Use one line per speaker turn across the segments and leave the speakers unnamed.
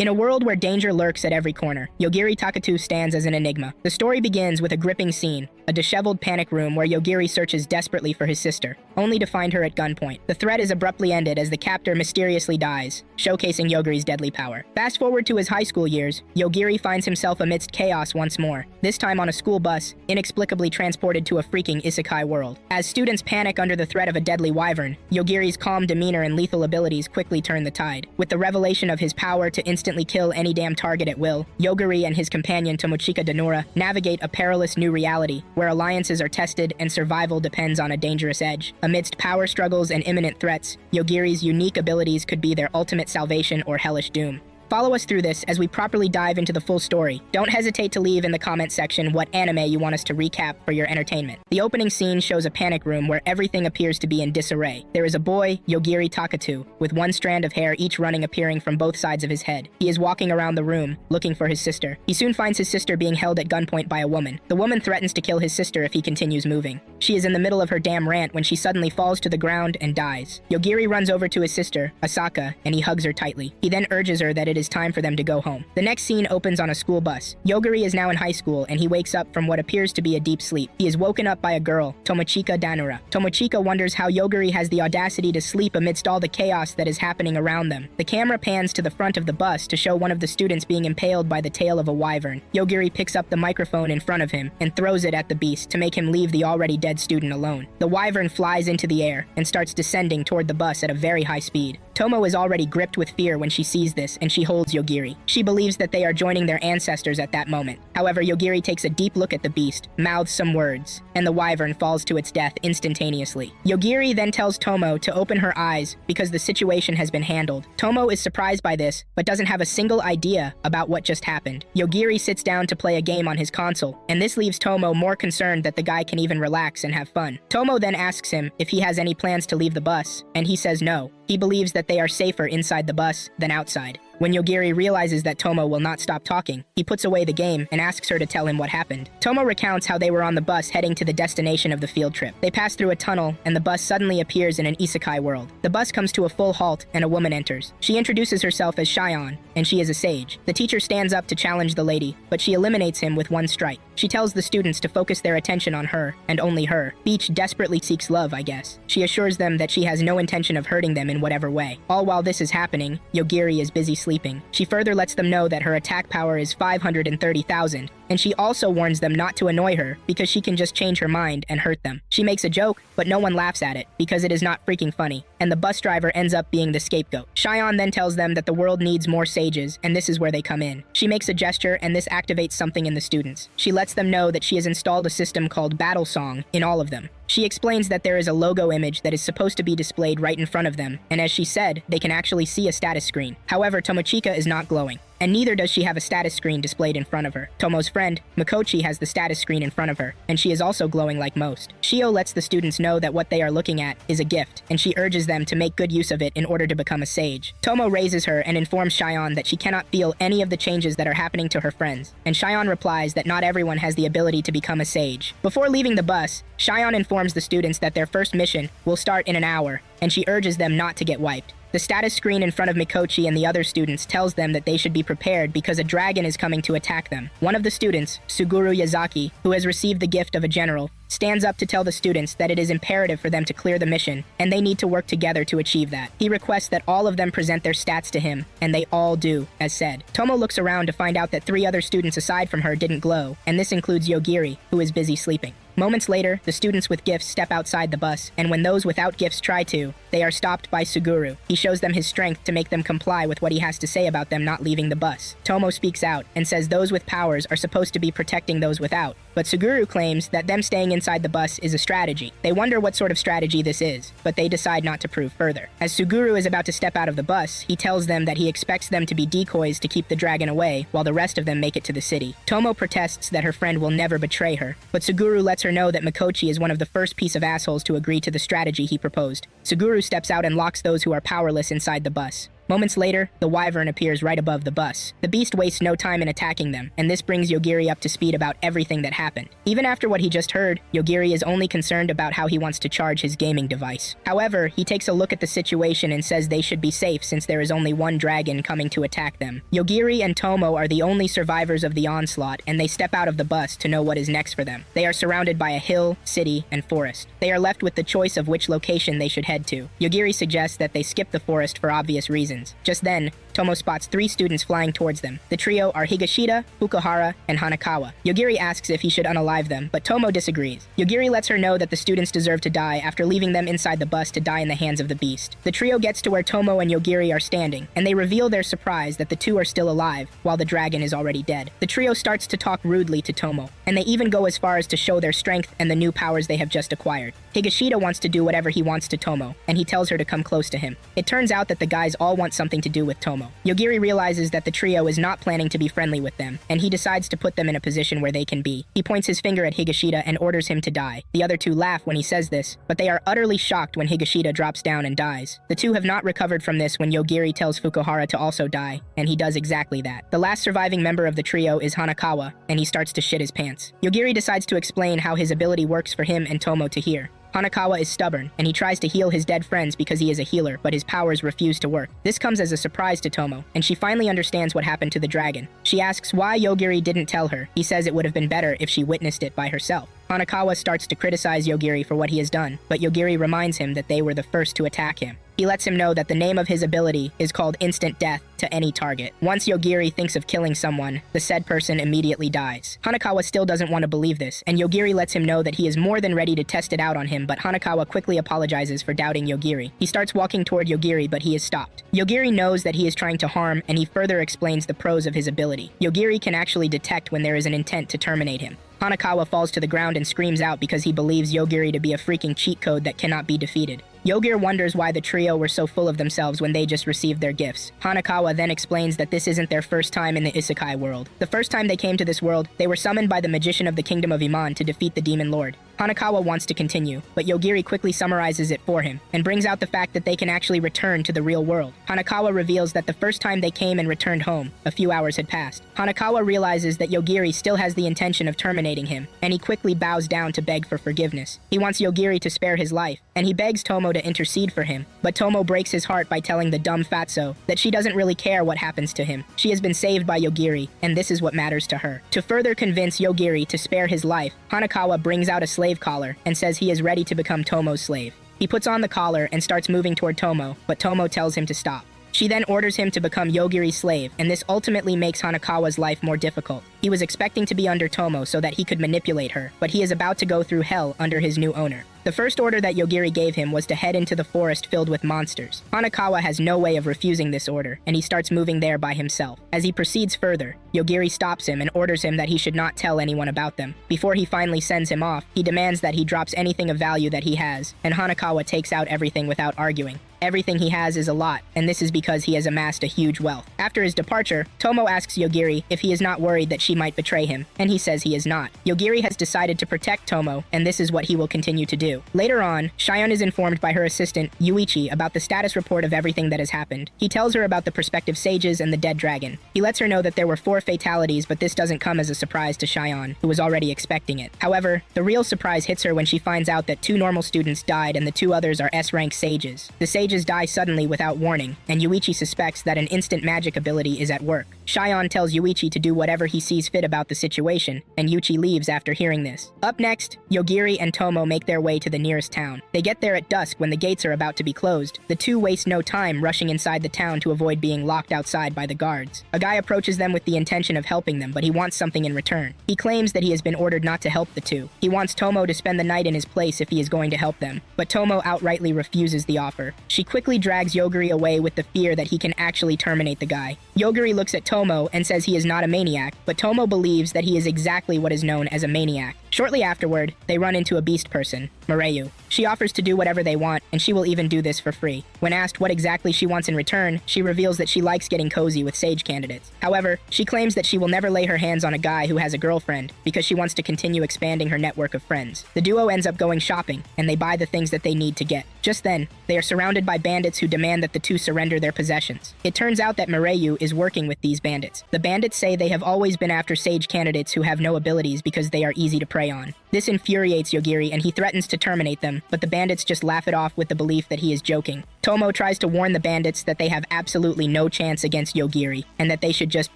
In a world where danger lurks at every corner, Yogiri Takatu stands as an enigma. The story begins with a gripping scene, a disheveled panic room where Yogiri searches desperately for his sister, only to find her at gunpoint. The threat is abruptly ended as the captor mysteriously dies, showcasing Yogiri's deadly power. Fast forward to his high school years, Yogiri finds himself amidst chaos once more, this time on a school bus, inexplicably transported to a freaking isekai world. As students panic under the threat of a deadly wyvern, Yogiri's calm demeanor and lethal abilities quickly turn the tide. With the revelation of his power to instantly kill any damn target at will, Yogiri and his companion Tomochika Danura navigate a perilous new reality, where alliances are tested and survival depends on a dangerous edge. Amidst power struggles and imminent threats, Yogiri's unique abilities could be their ultimate salvation or hellish doom. Follow us through this as we properly dive into the full story. Don't hesitate to leave in the comment section what anime you want us to recap for your entertainment. The opening scene shows a panic room where everything appears to be in disarray. There is a boy, Yogiri Takatu, with one strand of hair each appearing from both sides of his head. He is walking around the room, looking for his sister. He soon finds his sister being held at gunpoint by a woman. The woman threatens to kill his sister if he continues moving. She is in the middle of her damn rant when she suddenly falls to the ground and dies. Yogiri runs over to his sister, Asaka, and he hugs her tightly. He then urges her that it is time for them to go home. The next scene opens on a school bus. Yogiri is now in high school and he wakes up from what appears to be a deep sleep. He is woken up by a girl, Tomochika Danura. Tomochika wonders how Yogiri has the audacity to sleep amidst all the chaos that is happening around them. The camera pans to the front of the bus to show one of the students being impaled by the tail of a wyvern. Yogiri picks up the microphone in front of him and throws it at the beast to make him leave the already dead student alone. The wyvern flies into the air and starts descending toward the bus at a very high speed. Tomo is already gripped with fear when she sees this, and she holds Yogiri. She believes that they are joining their ancestors at that moment. However, Yogiri takes a deep look at the beast, mouths some words, and the wyvern falls to its death instantaneously. Yogiri then tells Tomo to open her eyes because the situation has been handled. Tomo is surprised by this, but doesn't have a single idea about what just happened. Yogiri sits down to play a game on his console, and this leaves Tomo more concerned that the guy can even relax and have fun. Tomo then asks him if he has any plans to leave the bus, and he says no. He believes that they are safer inside the bus than outside. When Yogiri realizes that Tomo will not stop talking, he puts away the game and asks her to tell him what happened. Tomo recounts how they were on the bus heading to the destination of the field trip. They pass through a tunnel, and the bus suddenly appears in an isekai world. The bus comes to a full halt, and a woman enters. She introduces herself as Shion, and she is a sage. The teacher stands up to challenge the lady, but she eliminates him with one strike. She tells the students to focus their attention on her, and only her. Beach desperately seeks love, I guess. She assures them that she has no intention of hurting them in whatever way. All while this is happening, Yogiri is busy sleeping. She further lets them know that her attack power is 530,000, and she also warns them not to annoy her because she can just change her mind and hurt them. She makes a joke, but no one laughs at it because it is not freaking funny, and the bus driver ends up being the scapegoat. Shion then tells them that the world needs more sages, and this is where they come in. She makes a gesture, and this activates something in the students. She lets them know that she has installed a system called Battle Song in all of them. She explains that there is a logo image that is supposed to be displayed right in front of them, and as she said, they can actually see a status screen. However, Tomochika is not glowing, and neither does she have a status screen displayed in front of her. Tomo's friend, Mikochi, has the status screen in front of her, and she is also glowing like most. Shio lets the students know that what they are looking at is a gift, and she urges them to make good use of it in order to become a sage. Tomo raises her and informs Shion that she cannot feel any of the changes that are happening to her friends, and Shion replies that not everyone has the ability to become a sage. Before leaving the bus, Shion informs the students that their first mission will start in an hour, and she urges them not to get wiped. The status screen in front of Mikochi and the other students tells them that they should be prepared because a dragon is coming to attack them. One of the students, Suguru Yazaki, who has received the gift of a general, stands up to tell the students that it is imperative for them to clear the mission, and they need to work together to achieve that. He requests that all of them present their stats to him, and they all do, as said. Tomo looks around to find out that 3 other students aside from her didn't glow, and this includes Yogiri, who is busy sleeping. Moments later, the students with gifts step outside the bus, and when those without gifts try to, they are stopped by Suguru. He shows them his strength to make them comply with what he has to say about them not leaving the bus. Tomo speaks out and says those with powers are supposed to be protecting those without, but Suguru claims that them staying inside the bus is a strategy. They wonder what sort of strategy this is, but they decide not to prove further. As Suguru is about to step out of the bus, he tells them that he expects them to be decoys to keep the dragon away while the rest of them make it to the city. Tomo protests that her friend will never betray her, but Suguru lets her know that Mikochi is one of the first piece of assholes to agree to the strategy he proposed. Suguru steps out and locks those who are powerless inside the bus. Moments later, the wyvern appears right above the bus. The beast wastes no time in attacking them, and this brings Yogiri up to speed about everything that happened. Even after what he just heard, Yogiri is only concerned about how he wants to charge his gaming device. However, he takes a look at the situation and says they should be safe since there is only one dragon coming to attack them. Yogiri and Tomo are the only survivors of the onslaught, and they step out of the bus to know what is next for them. They are surrounded by a hill, city, and forest. They are left with the choice of which location they should head to. Yogiri suggests that they skip the forest for obvious reasons. Just then, Tomo spots 3 students flying towards them. The trio are Higashida, Fukuhara, and Hanakawa. Yogiri asks if he should unalive them, but Tomo disagrees. Yogiri lets her know that the students deserve to die after leaving them inside the bus to die in the hands of the beast. The trio gets to where Tomo and Yogiri are standing, and they reveal their surprise that the two are still alive, while the dragon is already dead. The trio starts to talk rudely to Tomo, and they even go as far as to show their strength and the new powers they have just acquired. Higashida wants to do whatever he wants to Tomo, and he tells her to come close to him. It turns out that the guys all want something to do with Tomo. Yogiri realizes that the trio is not planning to be friendly with them, and he decides to put them in a position where they can be. He points his finger at Higashida and orders him to die. The other two laugh when he says this, but they are utterly shocked when Higashida drops down and dies. The two have not recovered from this when Yogiri tells Fukuhara to also die, and he does exactly that. The last surviving member of the trio is Hanakawa, and he starts to shit his pants. Yogiri decides to explain how his ability works for him and Tomo to hear. Hanakawa is stubborn, and he tries to heal his dead friends because he is a healer, but his powers refuse to work. This comes as a surprise to Tomo, and she finally understands what happened to the dragon. She asks why Yogiri didn't tell her. He says it would have been better if she witnessed it by herself. Hanakawa starts to criticize Yogiri for what he has done, but Yogiri reminds him that they were the first to attack him. He lets him know that the name of his ability is called instant death to any target. Once Yogiri thinks of killing someone, the said person immediately dies. Hanakawa still doesn't want to believe this, and Yogiri lets him know that he is more than ready to test it out on him, but Hanakawa quickly apologizes for doubting Yogiri. He starts walking toward Yogiri, but he is stopped. Yogiri knows that he is trying to harm, and he further explains the pros of his ability. Yogiri can actually detect when there is an intent to terminate him. Hanakawa falls to the ground and screams out because he believes Yogiri to be a freaking cheat code that cannot be defeated. Yogiri wonders why the trio were so full of themselves when they just received their gifts. Hanakawa then explains that this isn't their first time in the isekai world. The first time they came to this world, they were summoned by the magician of the kingdom of Iman to defeat the demon lord. Hanakawa wants to continue, but Yogiri quickly summarizes it for him, and brings out the fact that they can actually return to the real world. Hanakawa reveals that the first time they came and returned home, a few hours had passed. Hanakawa realizes that Yogiri still has the intention of terminating him, and he quickly bows down to beg for forgiveness. He wants Yogiri to spare his life, and he begs Tomo to intercede for him, but Tomo breaks his heart by telling the dumb fatso that she doesn't really care what happens to him. She has been saved by Yogiri, and this is what matters to her. To further convince Yogiri to spare his life, Hanakawa brings out a slave collar and says he is ready to become Tomo's slave. He puts on the collar and starts moving toward Tomo, but Tomo tells him to stop. She then orders him to become Yogiri's slave, and this ultimately makes Hanakawa's life more difficult. He was expecting to be under Tomo so that he could manipulate her, but he is about to go through hell under his new owner. The first order that Yogiri gave him was to head into the forest filled with monsters. Hanakawa has no way of refusing this order, and he starts moving there by himself. As he proceeds further, Yogiri stops him and orders him that he should not tell anyone about them. Before he finally sends him off, he demands that he drops anything of value that he has, and Hanakawa takes out everything without arguing. Everything he has is a lot, and this is because he has amassed a huge wealth. After his departure, Tomo asks Yogiri if he is not worried that she might betray him, and he says he is not. Yogiri has decided to protect Tomo, and this is what he will continue to do. Later on, Shion is informed by her assistant, Yuichi, about the status report of everything that has happened. He tells her about the prospective sages and the dead dragon. He lets her know that there were 4 fatalities, but this doesn't come as a surprise to Shion, who was already expecting it. However, the real surprise hits her when she finds out that 2 normal students died and the 2 others are S-rank sages. The sages die suddenly without warning, and Yuichi suspects that an instant magic ability is at work. Shion tells Yuichi to do whatever he sees fit about the situation, and Yuichi leaves after hearing this. Up next, Yogiri and Tomo make their way to the nearest town. They get there at dusk when the gates are about to be closed. The two waste no time rushing inside the town to avoid being locked outside by the guards. A guy approaches them with the intention of helping them, but he wants something in return. He claims that he has been ordered not to help the two. He wants Tomo to spend the night in his place if he is going to help them, but Tomo outrightly refuses the offer. She quickly drags Yogiri away with the fear that he can actually terminate the guy. Yogiri looks at Tomo and says he is not a maniac, but Tomo believes that he is exactly what is known as a maniac. Shortly afterward, they run into a beast person, Mireyu. She offers to do whatever they want, and she will even do this for free. When asked what exactly she wants in return, she reveals that she likes getting cozy with sage candidates. However, she claims that she will never lay her hands on a guy who has a girlfriend because she wants to continue expanding her network of friends. The duo ends up going shopping, and they buy the things that they need to get. Just then, they are surrounded by bandits who demand that the two surrender their possessions. It turns out that Mireyu is working with these bandits. The bandits say they have always been after sage candidates who have no abilities because they are easy to prey on. This infuriates Yogiri and he threatens to terminate them, but the bandits just laugh it off with the belief that he is joking. Tomo tries to warn the bandits that they have absolutely no chance against Yogiri, and that they should just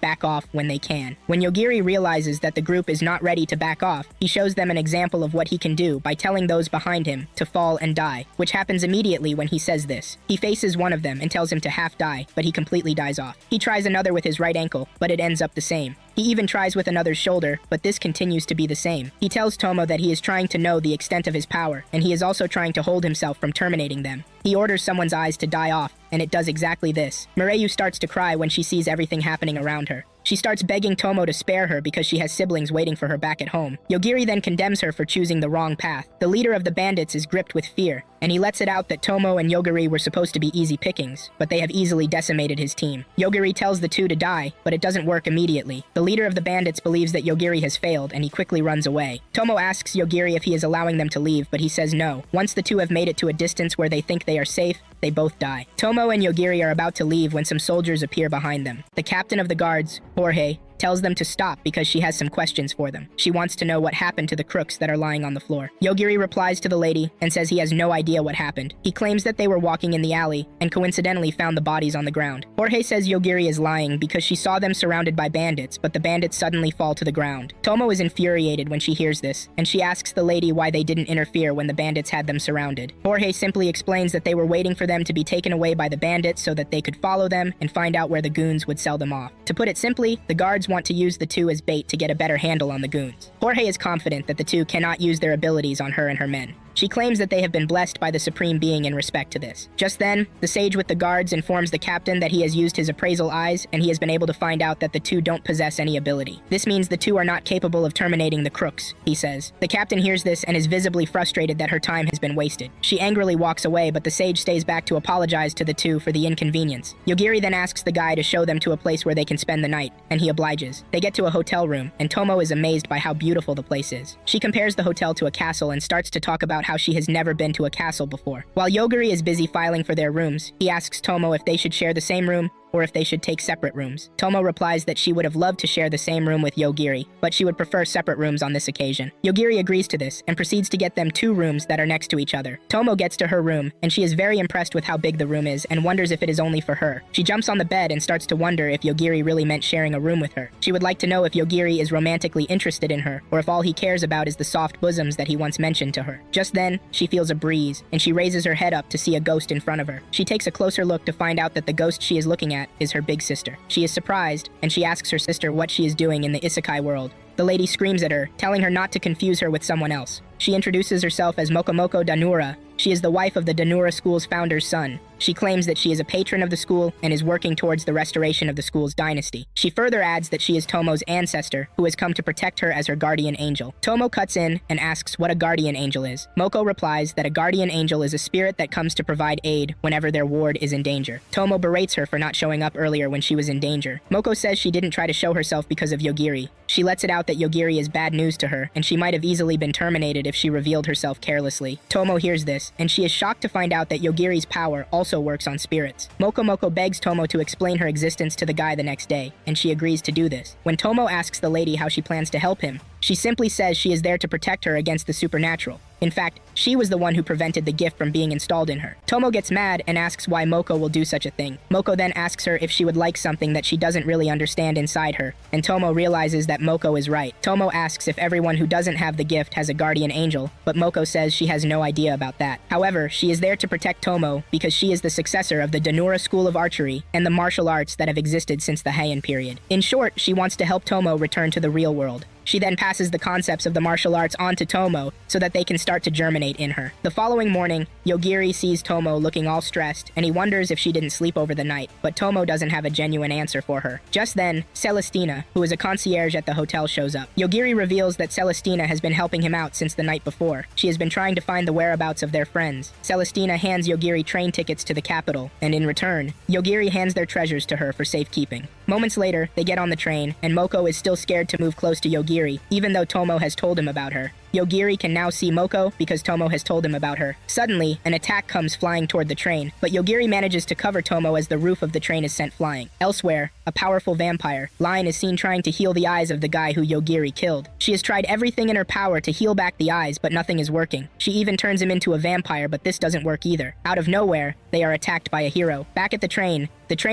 back off when they can. When Yogiri realizes that the group is not ready to back off, he shows them an example of what he can do by telling those behind him to fall and die, which happens immediately when he says this. He faces one of them and tells him to half die, but he completely dies off. He tries another with his right ankle, but it ends up the same. He even tries with another's shoulder, but this continues to be the same. He tells Tomo that he is trying to know the extent of his power, and he is also trying to hold himself from terminating them. He orders someone's eyes to die off, and it does exactly this. Mireyu starts to cry when she sees everything happening around her. She starts begging Tomo to spare her because she has siblings waiting for her back at home. Yogiri then condemns her for choosing the wrong path. The leader of the bandits is gripped with fear, and he lets it out that Tomo and Yogiri were supposed to be easy pickings, but they have easily decimated his team. Yogiri tells the two to die, but it doesn't work immediately. The leader of the bandits believes that Yogiri has failed, and he quickly runs away. Tomo asks Yogiri if he is allowing them to leave, but he says no. Once the two have made it to a distance where they think they are safe, they both die. Tomo and Yogiri are about to leave when some soldiers appear behind them. The captain of the guards, Jorge, tells them to stop because she has some questions for them. She wants to know what happened to the crooks that are lying on the floor. Yogiri replies to the lady and says he has no idea what happened. He claims that they were walking in the alley and coincidentally found the bodies on the ground. Jorge says Yogiri is lying because she saw them surrounded by bandits, but the bandits suddenly fall to the ground. Tomo is infuriated when she hears this, and she asks the lady why they didn't interfere when the bandits had them surrounded. Jorge simply explains that they were waiting for them to be taken away by the bandits so that they could follow them and find out where the goons would sell them off. To put it simply, the guards want to use the two as bait to get a better handle on the goons. Jorge is confident that the two cannot use their abilities on her and her men. She claims that they have been blessed by the Supreme Being in respect to this. Just then, the sage with the guards informs the captain that he has used his appraisal eyes and he has been able to find out that the two don't possess any ability. This means the two are not capable of terminating the crooks, he says. The captain hears this and is visibly frustrated that her time has been wasted. She angrily walks away, but the sage stays back to apologize to the two for the inconvenience. Yogiri then asks the guy to show them to a place where they can spend the night, and he obliges. They get to a hotel room, and Tomo is amazed by how beautiful the place is. She compares the hotel to a castle and starts to talk about how she has never been to a castle before. While Yogiri is busy filing for their rooms, he asks Tomo if they should share the same room or if they should take separate rooms. Tomo replies that she would have loved to share the same room with Yogiri, but she would prefer separate rooms on this occasion. Yogiri agrees to this and proceeds to get them 2 rooms that are next to each other. Tomo gets to her room, and she is very impressed with how big the room is and wonders if it is only for her. She jumps on the bed and starts to wonder if Yogiri really meant sharing a room with her. She would like to know if Yogiri is romantically interested in her, or if all he cares about is the soft bosoms that he once mentioned to her. Just then, she feels a breeze, and she raises her head up to see a ghost in front of her. She takes a closer look to find out that the ghost she is looking at is her big sister. She is surprised, and she asks her sister what she is doing in the isekai world. The lady screams at her, telling her not to confuse her with someone else. She introduces herself as Mokomoko Danura. She is the wife of the Danura School's founder's son. She claims that she is a patron of the school and is working towards the restoration of the school's dynasty. She further adds that she is Tomo's ancestor, who has come to protect her as her guardian angel. Tomo cuts in and asks what a guardian angel is. Moko replies that a guardian angel is a spirit that comes to provide aid whenever their ward is in danger. Tomo berates her for not showing up earlier when she was in danger. Moko says she didn't try to show herself because of Yogiri. She lets it out that Yogiri is bad news to her, and she might have easily been terminated if she revealed herself carelessly. Tomo hears this, and she is shocked to find out that Yogiri's power also works on spirits. Mokomoko begs Tomo to explain her existence to the guy the next day, and she agrees to do this. When Tomo asks the lady how she plans to help him, she simply says she is there to protect her against the supernatural. In fact, she was the one who prevented the gift from being installed in her. Tomo gets mad and asks why Moko will do such a thing. Moko then asks her if she would like something that she doesn't really understand inside her, and Tomo realizes that Moko is right. Tomo asks if everyone who doesn't have the gift has a guardian angel, but Moko says she has no idea about that. However, she is there to protect Tomo because she is the successor of the Danura School of Archery and the martial arts that have existed since the Heian period. In short, she wants to help Tomo return to the real world. She then passes the concepts of the martial arts on to Tomo so that they can start to germinate in her. The following morning, Yogiri sees Tomo looking all stressed, and he wonders if she didn't sleep over the night, but Tomo doesn't have a genuine answer for her. Just then, Celestina, who is a concierge at the hotel, shows up. Yogiri reveals that Celestina has been helping him out since the night before. She has been trying to find the whereabouts of their friends. Celestina hands Yogiri train tickets to the capital, and in return, Yogiri hands their treasures to her for safekeeping. Moments later, they get on the train, and Moko is still scared to move close to Yogiri, even though Tomo has told him about her. Yogiri can now see Moko because Tomo has told him about her. Suddenly, an attack comes flying toward the train, but Yogiri manages to cover Tomo as the roof of the train is sent flying. Elsewhere, a powerful vampire, Line, is seen trying to heal the eyes of the guy who Yogiri killed. She has tried everything in her power to heal back the eyes, but nothing is working. She even turns him into a vampire, but this doesn't work either. Out of nowhere, they are attacked by a hero. Back at the train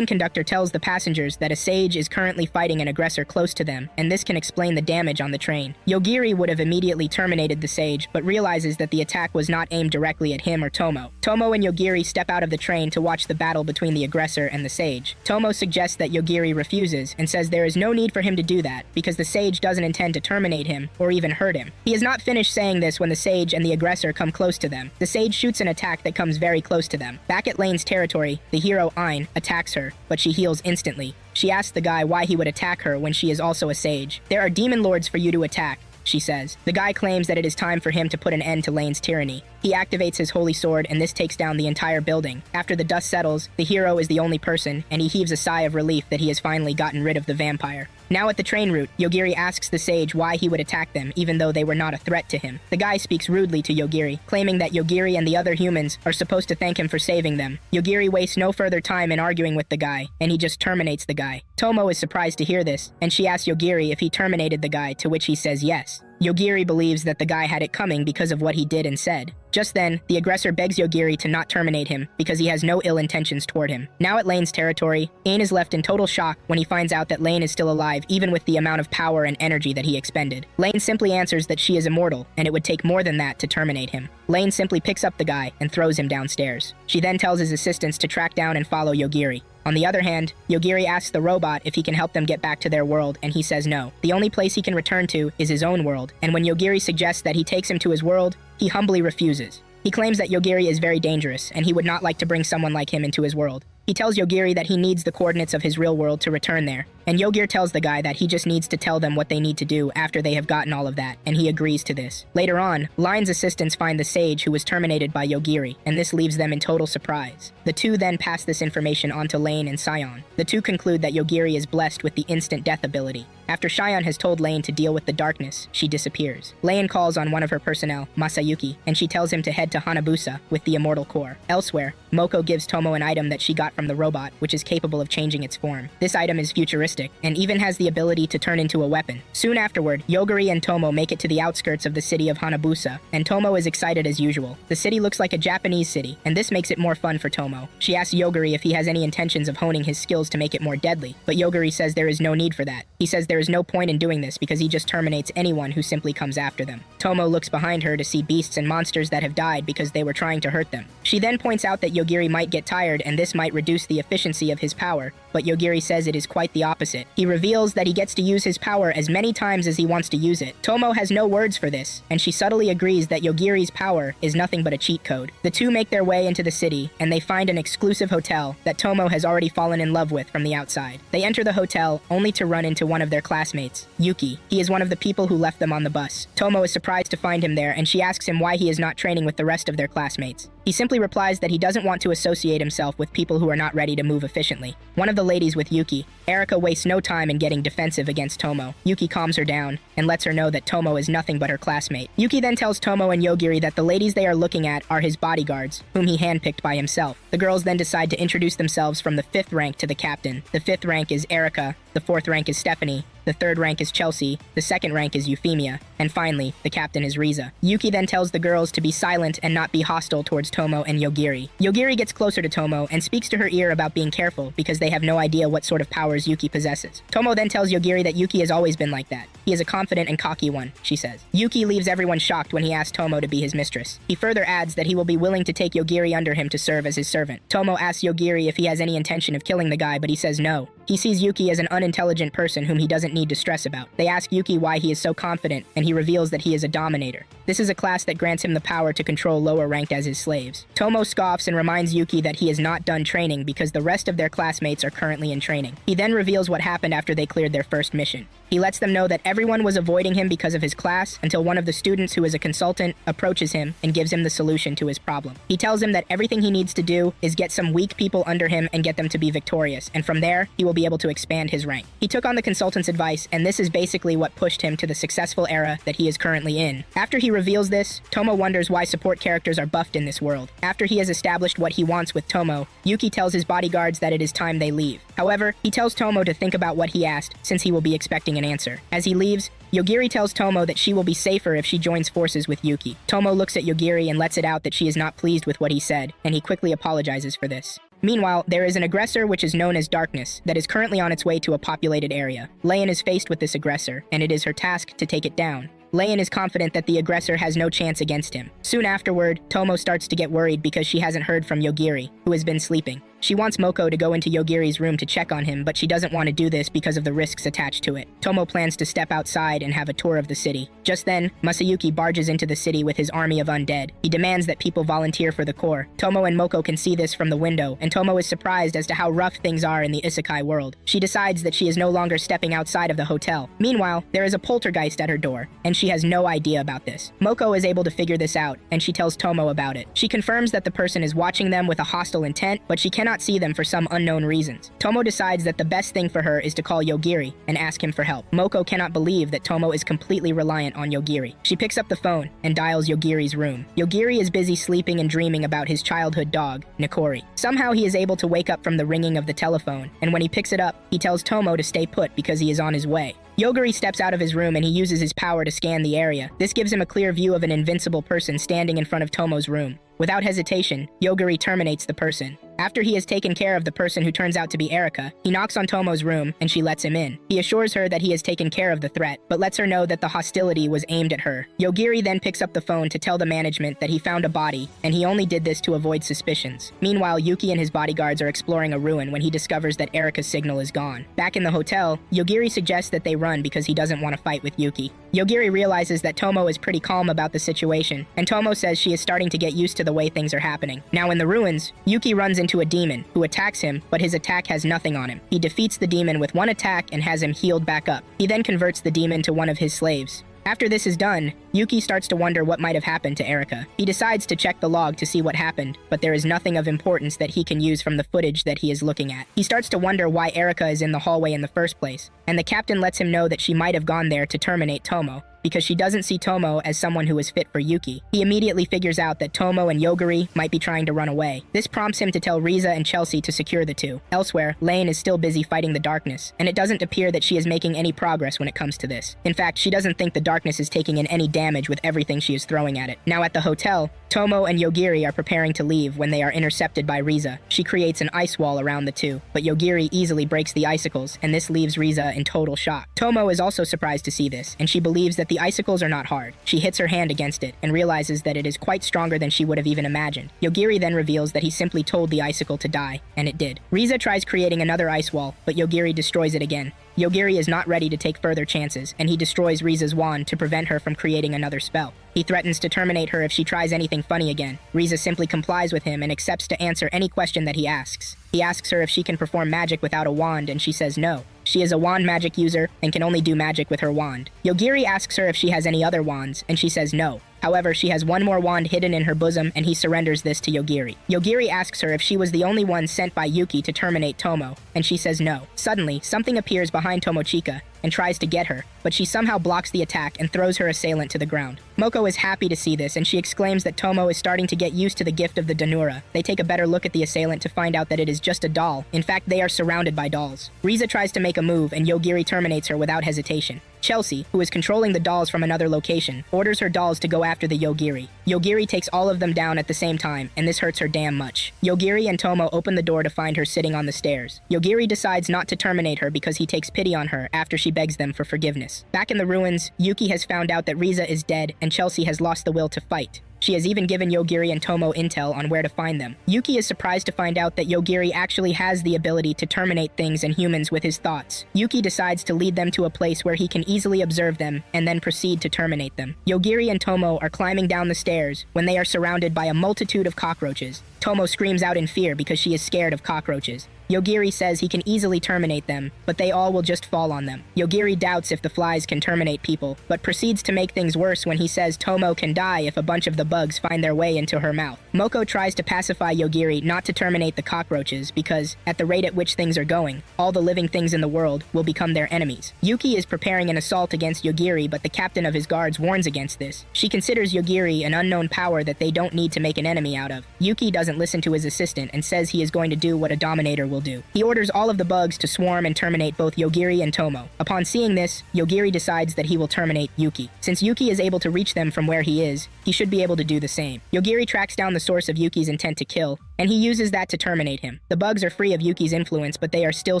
conductor tells the passengers that a sage is currently fighting an aggressor close to them, and this can explain the damage on the train. Yogiri would have immediately terminated the sage, but realizes that the attack was not aimed directly at him or Tomo. Tomo and Yogiri step out of the train to watch the battle between the aggressor and the sage. Tomo suggests that Yogiri refuses and says there is no need for him to do that because the sage doesn't intend to terminate him or even hurt him. He is not finished saying this when the sage and the aggressor come close to them. The sage shoots an attack that comes very close to them. Back at Lane's territory, the hero Ain attacks her, but she heals instantly. She asks the guy why he would attack her when she is also a sage. There are demon lords for you to attack, she says. The guy claims that it is time for him to put an end to Lane's tyranny. He activates his holy sword, and this takes down the entire building. After the dust settles, the hero is the only person, and he heaves a sigh of relief that he has finally gotten rid of the vampire. Now at the train route, Yogiri asks the sage why he would attack them even though they were not a threat to him. The guy speaks rudely to Yogiri, claiming that Yogiri and the other humans are supposed to thank him for saving them. Yogiri wastes no further time in arguing with the guy, and he just terminates the guy. Tomo is surprised to hear this, and she asks Yogiri if he terminated the guy, to which he says yes. Yogiri believes that the guy had it coming because of what he did and said. Just then, the aggressor begs Yogiri to not terminate him because he has no ill intentions toward him. Now at Lane's territory, Ain is left in total shock when he finds out that Lane is still alive even with the amount of power and energy that he expended. Lane simply answers that she is immortal and it would take more than that to terminate him. Lane simply picks up the guy and throws him downstairs. She then tells his assistants to track down and follow Yogiri. On the other hand, Yogiri asks the robot if he can help them get back to their world, and he says no. The only place he can return to is his own world, and when Yogiri suggests that he takes him to his world, he humbly refuses. He claims that Yogiri is very dangerous, and he would not like to bring someone like him into his world. He tells Yogiri that he needs the coordinates of his real world to return there, and Yogiri tells the guy that he just needs to tell them what they need to do after they have gotten all of that, and he agrees to this. Later on, Line's assistants find the sage who was terminated by Yogiri, and this leaves them in total surprise. The two then pass this information on to Lane and Sion. The two conclude that Yogiri is blessed with the instant death ability. After Sion has told Lane to deal with the darkness, she disappears. Lane calls on one of her personnel, Masayuki, and she tells him to head to Hanabusa with the immortal core. Elsewhere, Moko gives Tomo an item that she got from the robot, which is capable of changing its form. This item is futuristic, and even has the ability to turn into a weapon. Soon afterward, Yogiri and Tomo make it to the outskirts of the city of Hanabusa, and Tomo is excited as usual. The city looks like a Japanese city, and this makes it more fun for Tomo. She asks Yogiri if he has any intentions of honing his skills to make it more deadly, but Yogiri says there is no need for that. He says there is no point in doing this because he just terminates anyone who simply comes after them. Tomo looks behind her to see beasts and monsters that have died because they were trying to hurt them. She then points out that Yogiri might get tired and this might reduce the efficiency of his power, but Yogiri says it is quite the opposite. He reveals that he gets to use his power as many times as he wants to use it. Tomo has no words for this, and she subtly agrees that Yogiri's power is nothing but a cheat code. The two make their way into the city, and they find an exclusive hotel that Tomo has already fallen in love with from the outside. They enter the hotel only to run into one of their classmates, Yuki. He is one of the people who left them on the bus. Tomo is surprised to find him there, and she asks him why he is not training with the rest of their classmates. He simply replies that he doesn't want to associate himself with people who are not ready to move efficiently. One of the ladies with Yuki, Erika, wastes no time in getting defensive against Tomo. Yuki calms her down and lets her know that Tomo is nothing but her classmate. Yuki then tells Tomo and Yogiri that the ladies they are looking at are his bodyguards, whom he handpicked by himself. The girls then decide to introduce themselves from the 5th rank to the captain. The 5th rank is Erika, the 4th rank is Stephanie, the 3rd rank is Chelsea, the 2nd rank is Euphemia, and finally, the captain is Riza. Yuki then tells the girls to be silent and not be hostile towards Tomo and Yogiri. Yogiri gets closer to Tomo and speaks to her ear about being careful because they have no idea what sort of powers Yuki possesses. Tomo then tells Yogiri that Yuki has always been like that. He He is a confident and cocky one, she says. Yuki leaves everyone shocked when he asks Tomo to be his mistress. He further adds that he will be willing to take Yogiri under him to serve as his servant. Tomo asks Yogiri if he has any intention of killing the guy, but he says no. He sees Yuki as an unintelligent person whom he doesn't need to stress about. They ask Yuki why he is so confident, and he reveals that he is a dominator. This is a class that grants him the power to control lower ranked as his slaves. Tomo scoffs and reminds Yuki that he is not done training because the rest of their classmates are currently in training. He then reveals what happened after they cleared their first mission. He lets them know that everyone was avoiding him because of his class until one of the students, who is a consultant, approaches him and gives him the solution to his problem. He tells him that everything he needs to do is get some weak people under him and get them to be victorious, and from there, he will be able to expand his rank. He took on the consultant's advice, and this is basically what pushed him to the successful era that he is currently in. After he reveals this, Tomo wonders why support characters are buffed in this world. After he has established what he wants with Tomo, Yuki tells his bodyguards that it is time they leave. However, he tells Tomo to think about what he asked, since he will be expecting an answer. As he leaves, Yogiri tells Tomo that she will be safer if she joins forces with Yuki. Tomo looks at Yogiri and lets it out that she is not pleased with what he said, and he quickly apologizes for this. Meanwhile, there is an aggressor which is known as Darkness that is currently on its way to a populated area. Leon is faced with this aggressor, and it is her task to take it down. Leon is confident that the aggressor has no chance against him. Soon afterward, Tomo starts to get worried because she hasn't heard from Yogiri, who has been sleeping. She wants Moko to go into Yogiri's room to check on him, but she doesn't want to do this because of the risks attached to it. Tomo plans to step outside and have a tour of the city. Just then, Masayuki barges into the city with his army of undead. He demands that people volunteer for the corps. Tomo and Moko can see this from the window, and Tomo is surprised as to how rough things are in the isekai world. She decides that she is no longer stepping outside of the hotel. Meanwhile, there is a poltergeist at her door, and she has no idea about this. Moko is able to figure this out, and she tells Tomo about it. She confirms that the person is watching them with a hostile intent, but she cannot see them for some unknown reasons. Tomo decides that the best thing for her is to call Yogiri and ask him for help. Moko cannot believe that Tomo is completely reliant on Yogiri. She picks up the phone and dials Yogiri's room. Yogiri is busy sleeping and dreaming about his childhood dog, Nikori. Somehow he is able to wake up from the ringing of the telephone, and when he picks it up, he tells Tomo to stay put because he is on his way. Yogiri steps out of his room and he uses his power to scan the area. This gives him a clear view of an invincible person standing in front of Tomo's room. Without hesitation, Yogiri terminates the person. After he has taken care of the person who turns out to be Erika, he knocks on Tomo's room and she lets him in. He assures her that he has taken care of the threat, but lets her know that the hostility was aimed at her. Yogiri then picks up the phone to tell the management that he found a body, and he only did this to avoid suspicions. Meanwhile, Yuki and his bodyguards are exploring a ruin when he discovers that Erika's signal is gone. Back in the hotel, Yogiri suggests that they run because he doesn't want to fight with Yuki. Yogiri realizes that Tomo is pretty calm about the situation, and Tomo says she is starting to get used to the way things are happening. Now in the ruins, Yuki runs into a demon who attacks him, but his attack has nothing on him. He defeats the demon with one attack and has him healed back up. He then converts the demon to one of his slaves. After this is done, Yuki starts to wonder what might have happened to Erika. He decides to check the log to see what happened, but there is nothing of importance that he can use from the footage that he is looking at. He starts to wonder why Erika is in the hallway in the first place, and the captain lets him know that she might have gone there to terminate Tomo, because she doesn't see Tomo as someone who is fit for Yuki. He immediately figures out that Tomo and Yogiri might be trying to run away. This prompts him to tell Riza and Chelsea to secure the two. Elsewhere, Lane is still busy fighting the darkness, and it doesn't appear that she is making any progress when it comes to this. In fact, she doesn't think the darkness is taking in any damage with everything she is throwing at it. Now at the hotel, Tomo and Yogiri are preparing to leave when they are intercepted by Riza. She creates an ice wall around the two, but Yogiri easily breaks the icicles, and this leaves Riza in total shock. Tomo is also surprised to see this, and she believes that the icicles are not hard. She hits her hand against it and realizes that it is quite stronger than she would have even imagined. Yogiri then reveals that he simply told the icicle to die, and it did. Riza tries creating another ice wall, but Yogiri destroys it again. Yogiri is not ready to take further chances, and he destroys Riza's wand to prevent her from creating another spell. He threatens to terminate her if she tries anything funny again. Riza simply complies with him and accepts to answer any question that he asks. He asks her if she can perform magic without a wand, and she says no. She is a wand magic user and can only do magic with her wand. Yogiri asks her if she has any other wands, and she says no. However, she has one more wand hidden in her bosom, and he surrenders this to Yogiri. Yogiri asks her if she was the only one sent by Yuki to terminate Tomo, and she says no. Suddenly, something appears behind Tomochika and tries to get her, but she somehow blocks the attack and throws her assailant to the ground. Moko is happy to see this, and she exclaims that Tomo is starting to get used to the gift of the Danura. They take a better look at the assailant to find out that it is just a doll. In fact, they are surrounded by dolls. Riza tries to make a move, and Yogiri terminates her without hesitation. Chelsea, who is controlling the dolls from another location, orders her dolls to go after the Yogiri. Yogiri takes all of them down at the same time, and this hurts her damn much. Yogiri and Tomo open the door to find her sitting on the stairs. Yogiri decides not to terminate her because he takes pity on her after she begs them for forgiveness. Back in the ruins, Yuki has found out that Riza is dead and Chelsea has lost the will to fight. She has even given Yogiri and Tomo intel on where to find them. Yuki is surprised to find out that Yogiri actually has the ability to terminate things and humans with his thoughts. Yuki decides to lead them to a place where he can easily observe them and then proceed to terminate them. Yogiri and Tomo are climbing down the stairs when they are surrounded by a multitude of cockroaches. Tomo screams out in fear because she is scared of cockroaches. Yogiri says he can easily terminate them, but they all will just fall on them. Yogiri doubts if the flies can terminate people, but proceeds to make things worse when he says Tomo can die if a bunch of the bugs find their way into her mouth. Moko tries to pacify Yogiri not to terminate the cockroaches because, at the rate at which things are going, all the living things in the world will become their enemies. Yuki is preparing an assault against Yogiri, but the captain of his guards warns against this. She considers Yogiri an unknown power that they don't need to make an enemy out of. Yuki doesn't listen to his assistant and says he is going to do what a dominator will do. He orders all of the bugs to swarm and terminate both Yogiri and Tomo. Upon seeing this, Yogiri decides that he will terminate Yuki. Since Yuki is able to reach them from where he is, he should be able to do the same. Yogiri tracks down the source of Yuki's intent to kill, and he uses that to terminate him. The bugs are free of Yuki's influence, but they are still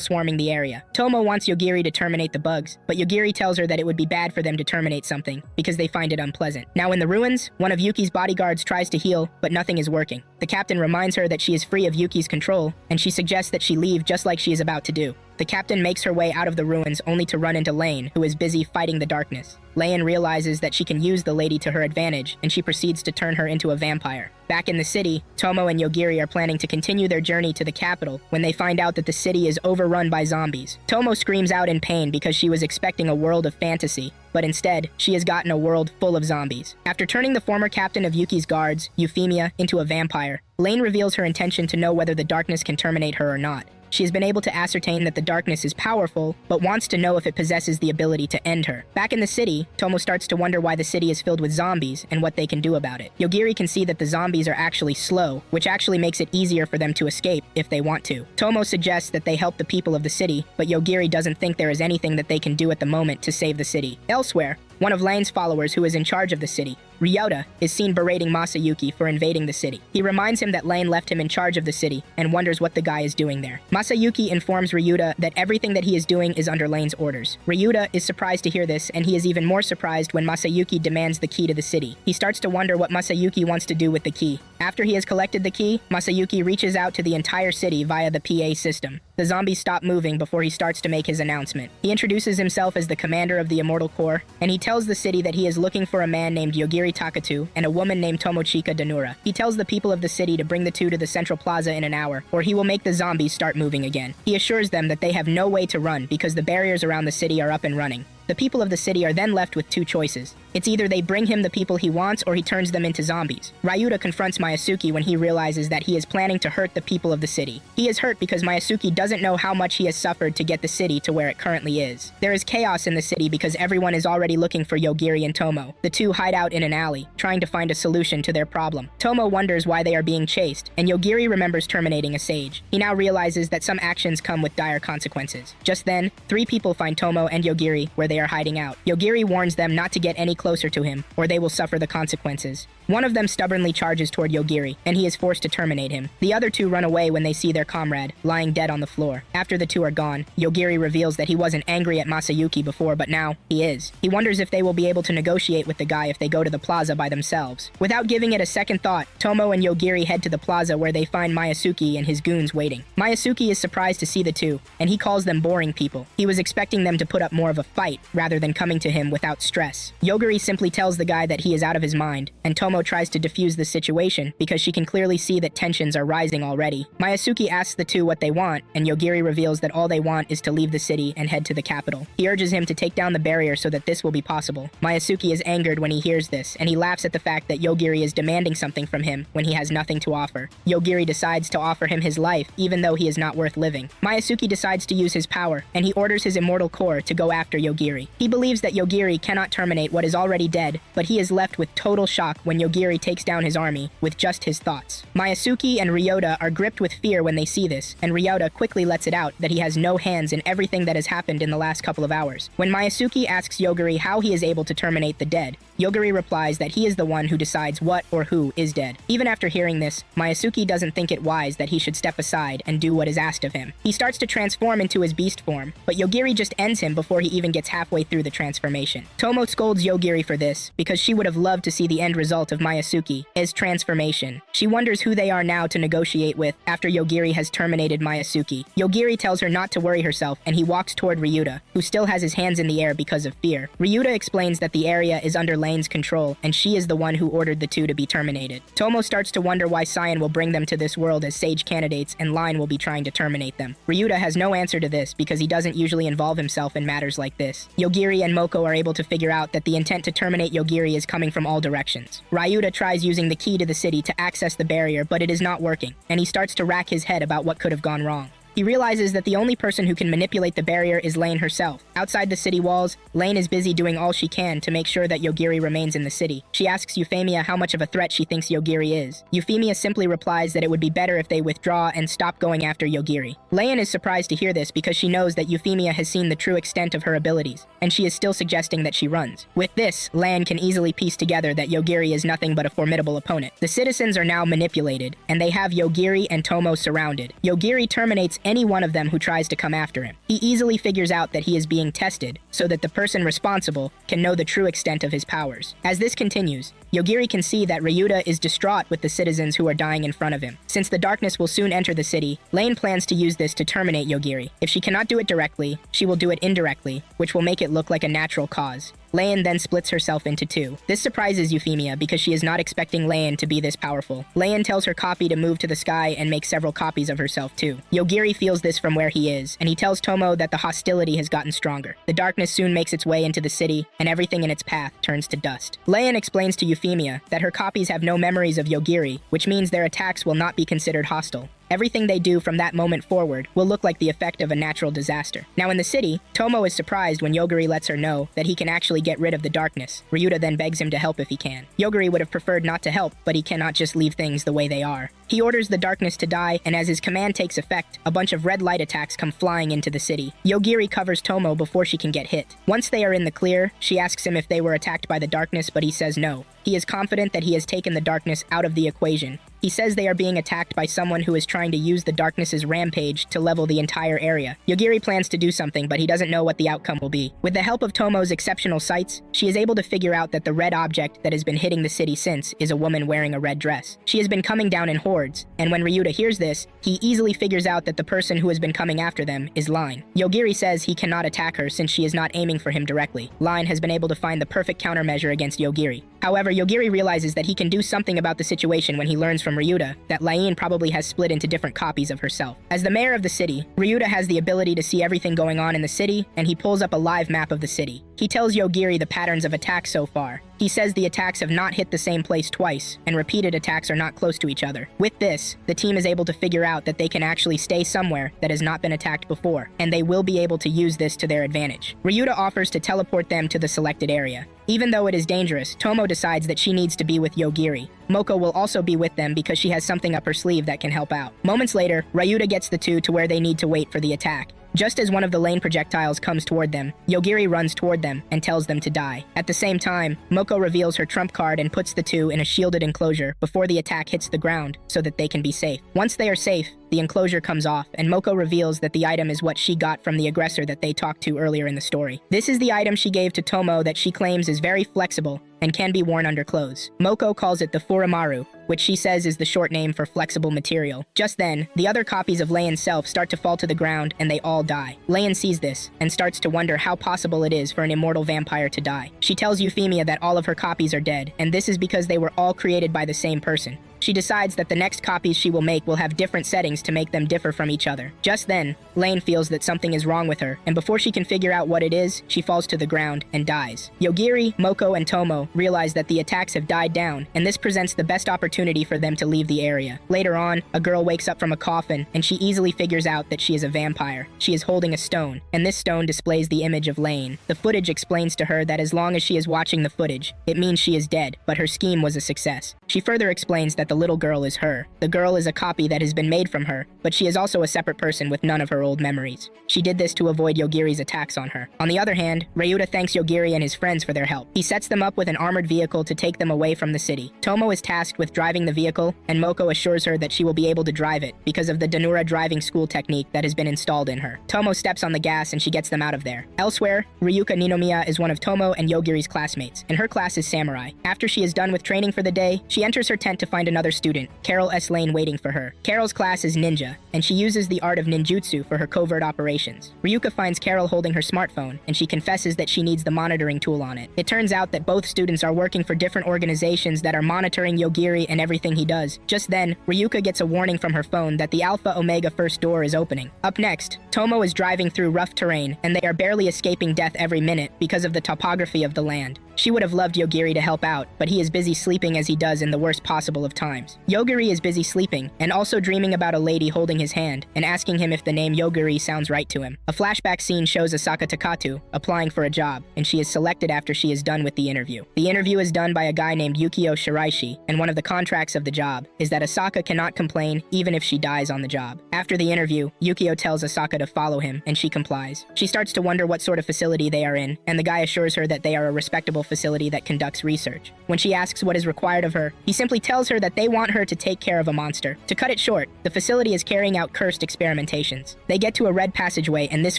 swarming the area. Tomo wants Yogiri to terminate the bugs, but Yogiri tells her that it would be bad for them to terminate something, because they find it unpleasant. Now in the ruins, one of Yuki's bodyguards tries to heal, but nothing is working. The captain reminds her that she is free of Yuki's control, and she suggests that she leave just like she is about to do. The captain makes her way out of the ruins only to run into Lane, who is busy fighting the darkness. Lane realizes that she can use the lady to her advantage, and she proceeds to turn her into a vampire. Back in the city, Tomo and Yogiri are planning to continue their journey to the capital when they find out that the city is overrun by zombies. Tomo screams out in pain because she was expecting a world of fantasy, but instead, she has gotten a world full of zombies. After turning the former captain of Yuki's guards, Euphemia, into a vampire, Lane reveals her intention to know whether the darkness can terminate her or not. She has been able to ascertain that the darkness is powerful, but wants to know if it possesses the ability to end her. Back in the city, Tomo starts to wonder why the city is filled with zombies and what they can do about it. Yogiri can see that the zombies are actually slow, which actually makes it easier for them to escape if they want to. Tomo suggests that they help the people of the city, but Yogiri doesn't think there is anything that they can do at the moment to save the city. Elsewhere, one of Lane's followers who is in charge of the city, Ryota, is seen berating Masayuki for invading the city. He reminds him that Lane left him in charge of the city and wonders what the guy is doing there. Masayuki informs Ryuta that everything that he is doing is under Lane's orders. Ryuta is surprised to hear this, and he is even more surprised when Masayuki demands the key to the city. He starts to wonder what Masayuki wants to do with the key. After he has collected the key, Masayuki reaches out to the entire city via the PA system. The zombies stop moving before he starts to make his announcement. He introduces himself as the commander of the Immortal Corps, and he tells the city that he is looking for a man named Yogiri Takatu and a woman named Tomochika Danura. He tells the people of the city to bring the two to the central plaza in an hour, or he will make the zombies start moving again. He assures them that they have no way to run because the barriers around the city are up and running. The people of the city are then left with two choices. It's either they bring him the people he wants or he turns them into zombies. Ryuta confronts Mayasuki when he realizes that he is planning to hurt the people of the city. He is hurt because Mayasuki doesn't know how much he has suffered to get the city to where it currently is. There is chaos in the city because everyone is already looking for Yogiri and Tomo. The two hide out in an alley, trying to find a solution to their problem. Tomo wonders why they are being chased, and Yogiri remembers terminating a sage. He now realizes that some actions come with dire consequences. Just then, three people find Tomo and Yogiri where they are hiding out. Yogiri warns them not to get any closer to him, or they will suffer the consequences. One of them stubbornly charges toward Yogiri, and he is forced to terminate him. The other two run away when they see their comrade, lying dead on the floor. After the two are gone, Yogiri reveals that he wasn't angry at Masayuki before, but now he is. He wonders if they will be able to negotiate with the guy if they go to the plaza by themselves. Without giving it a second thought, Tomo and Yogiri head to the plaza where they find Mayasuki and his goons waiting. Mayasuki is surprised to see the two, and he calls them boring people. He was expecting them to put up more of a fight, rather than coming to him without stress. Yogiri simply tells the guy that he is out of his mind, and Tomo tries to defuse the situation because she can clearly see that tensions are rising already. Mayasuki asks the two what they want, and Yogiri reveals that all they want is to leave the city and head to the capital. He urges him to take down the barrier so that this will be possible. Mayasuki is angered when he hears this, and he laughs at the fact that Yogiri is demanding something from him when he has nothing to offer. Yogiri decides to offer him his life, even though he is not worth living. Mayasuki decides to use his power, and he orders his Immortal Corps to go after Yogiri. Yogiri. He believes that Yogiri cannot terminate what is already dead, but he is left with total shock when Yogiri takes down his army with just his thoughts. Mayasuki and Ryota are gripped with fear when they see this, and Ryota quickly lets it out that he has no hands in everything that has happened in the last couple of hours. When Mayasuki asks Yogiri how he is able to terminate the dead, Yogiri replies that he is the one who decides what or who is dead. Even after hearing this, Mayasuki doesn't think it wise that he should step aside and do what is asked of him. He starts to transform into his beast form, but Yogiri just ends him before he even gets halfway through the transformation. Tomo scolds Yogiri for this, because she would have loved to see the end result of Mayasuki, his transformation. She wonders who they are now to negotiate with after Yogiri has terminated Mayasuki. Yogiri tells her not to worry herself, and he walks toward Ryuta, who still has his hands in the air because of fear. Ryuta explains that the area is under Lane's control, and she is the one who ordered the two to be terminated. Tomo starts to wonder why Cyan will bring them to this world as sage candidates and Line will be trying to terminate them. Ryuta has no answer to this because he doesn't usually involve himself in matters like this. Yogiri and Moko are able to figure out that the intent to terminate Yogiri is coming from all directions. Ryuta tries using the key to the city to access the barrier, but it is not working, and he starts to rack his head about what could have gone wrong. He realizes that the only person who can manipulate the barrier is Lane herself. Outside the city walls, Lane is busy doing all she can to make sure that Yogiri remains in the city. She asks Euphemia how much of a threat she thinks Yogiri is. Euphemia simply replies that it would be better if they withdraw and stop going after Yogiri. Lane is surprised to hear this because she knows that Euphemia has seen the true extent of her abilities, and she is still suggesting that she runs. With this, Lan can easily piece together that Yogiri is nothing but a formidable opponent. The citizens are now manipulated, and they have Yogiri and Tomo surrounded. Yogiri terminates any one of them who tries to come after him. He easily figures out that he is being tested, so that the person responsible can know the true extent of his powers. As this continues, Yogiri can see that Ryuta is distraught with the citizens who are dying in front of him. Since the darkness will soon enter the city, Lane plans to use this to terminate Yogiri. If she cannot do it directly, she will do it indirectly, which will make it look like a natural cause. Layan then splits herself into two. This surprises Euphemia because she is not expecting Layan to be this powerful. Layan tells her copy to move to the sky and make several copies of herself too. Yogiri feels this from where he is, and he tells Tomo that the hostility has gotten stronger. The darkness soon makes its way into the city, and everything in its path turns to dust. Layan explains to Euphemia that her copies have no memories of Yogiri, which means their attacks will not be considered hostile. Everything they do from that moment forward will look like the effect of a natural disaster. Now in the city, Tomo is surprised when Yogiri lets her know that he can actually get rid of the darkness. Ryuta then begs him to help if he can. Yogiri would have preferred not to help, but he cannot just leave things the way they are. He orders the darkness to die, and as his command takes effect, a bunch of red light attacks come flying into the city. Yogiri covers Tomo before she can get hit. Once they are in the clear, she asks him if they were attacked by the darkness, but he says no. He is confident that he has taken the darkness out of the equation. He says they are being attacked by someone who is trying to use the darkness's rampage to level the entire area. Yogiri plans to do something, but he doesn't know what the outcome will be. With the help of Tomo's exceptional sights, she is able to figure out that the red object that has been hitting the city since is a woman wearing a red dress. She has been coming down in hordes, and when Ryuta hears this, he easily figures out that the person who has been coming after them is Line. Yogiri says he cannot attack her since she is not aiming for him directly. Line has been able to find the perfect countermeasure against Yogiri. However, Yogiri realizes that he can do something about the situation when he learns from Ryuta that Lain probably has split into different copies of herself. As the mayor of the city, Ryuta has the ability to see everything going on in the city, and he pulls up a live map of the city. He tells Yogiri the patterns of attacks so far. He says the attacks have not hit the same place twice, and repeated attacks are not close to each other. With this, the team is able to figure out that they can actually stay somewhere that has not been attacked before, and they will be able to use this to their advantage. Ryuta offers to teleport them to the selected area. Even though it is dangerous, Tomo decides that she needs to be with Yogiri. Moko will also be with them because she has something up her sleeve that can help out. Moments later, Ryuta gets the two to where they need to wait for the attack. Just as one of the lane projectiles comes toward them, Yogiri runs toward them and tells them to die. At the same time, Moko reveals her trump card and puts the two in a shielded enclosure before the attack hits the ground so that they can be safe. Once they are safe, the enclosure comes off, and Moko reveals that the item is what she got from the aggressor that they talked to earlier in the story. This is the item she gave to Tomo that she claims is very flexible and can be worn under clothes. Moko calls it the Furumaru, which she says is the short name for flexible material. Just then, the other copies of Layan's self start to fall to the ground and they all die. Layan sees this and starts to wonder how possible it is for an immortal vampire to die. She tells Euphemia that all of her copies are dead, and this is because they were all created by the same person. She decides that the next copies she will make will have different settings to make them differ from each other. Just then, Lane feels that something is wrong with her, and before she can figure out what it is, she falls to the ground and dies. Yogiri, Moko, and Tomo realize that the attacks have died down, and this presents the best opportunity for them to leave the area. Later on, a girl wakes up from a coffin, and she easily figures out that she is a vampire. She is holding a stone, and this stone displays the image of Lane. The footage explains to her that as long as she is watching the footage, it means she is dead, but her scheme was a success. She further explains that the little girl is her. The girl is a copy that has been made from her, but she is also a separate person with none of her old memories. She did this to avoid Yogiri's attacks on her. On the other hand, Ryuta thanks Yogiri and his friends for their help. He sets them up with an armored vehicle to take them away from the city. Tomo is tasked with driving the vehicle, and Moko assures her that she will be able to drive it because of the Danura driving school technique that has been installed in her. Tomo steps on the gas and she gets them out of there. Elsewhere, Ryuka Ninomiya is one of Tomo and Yogiri's classmates, and her class is Samurai. After she is done with training for the day, she enters her tent to find another student, Carol S. Lane, waiting for her. Carol's class is Ninja, and she uses the art of ninjutsu for her covert operations. Ryuka finds Carol holding her smartphone, and she confesses that she needs the monitoring tool on it. It turns out that both students are working for different organizations that are monitoring Yogiri and everything he does. Just then, Ryuka gets a warning from her phone that the Alpha Omega first door is opening. Up next, Tomo is driving through rough terrain, and they are barely escaping death every minute because of the topography of the land. She would have loved Yogiri to help out, but he is busy sleeping as he does in the worst possible of times. Yogiri is busy sleeping, and also dreaming about a lady holding his hand, and asking him if the name Yogiri sounds right to him. A flashback scene shows Asaka Takatu applying for a job, and she is selected after she is done with the interview. The interview is done by a guy named Yukio Shiraishi, and one of the contracts of the job is that Asaka cannot complain even if she dies on the job. After the interview, Yukio tells Asaka to follow him, and she complies. She starts to wonder what sort of facility they are in, and the guy assures her that they are a respectable facility that conducts research. When she asks what is required of her, he simply tells her that they want her to take care of a monster. To cut it short, the facility is carrying out cursed experimentations. They get to a red passageway, and this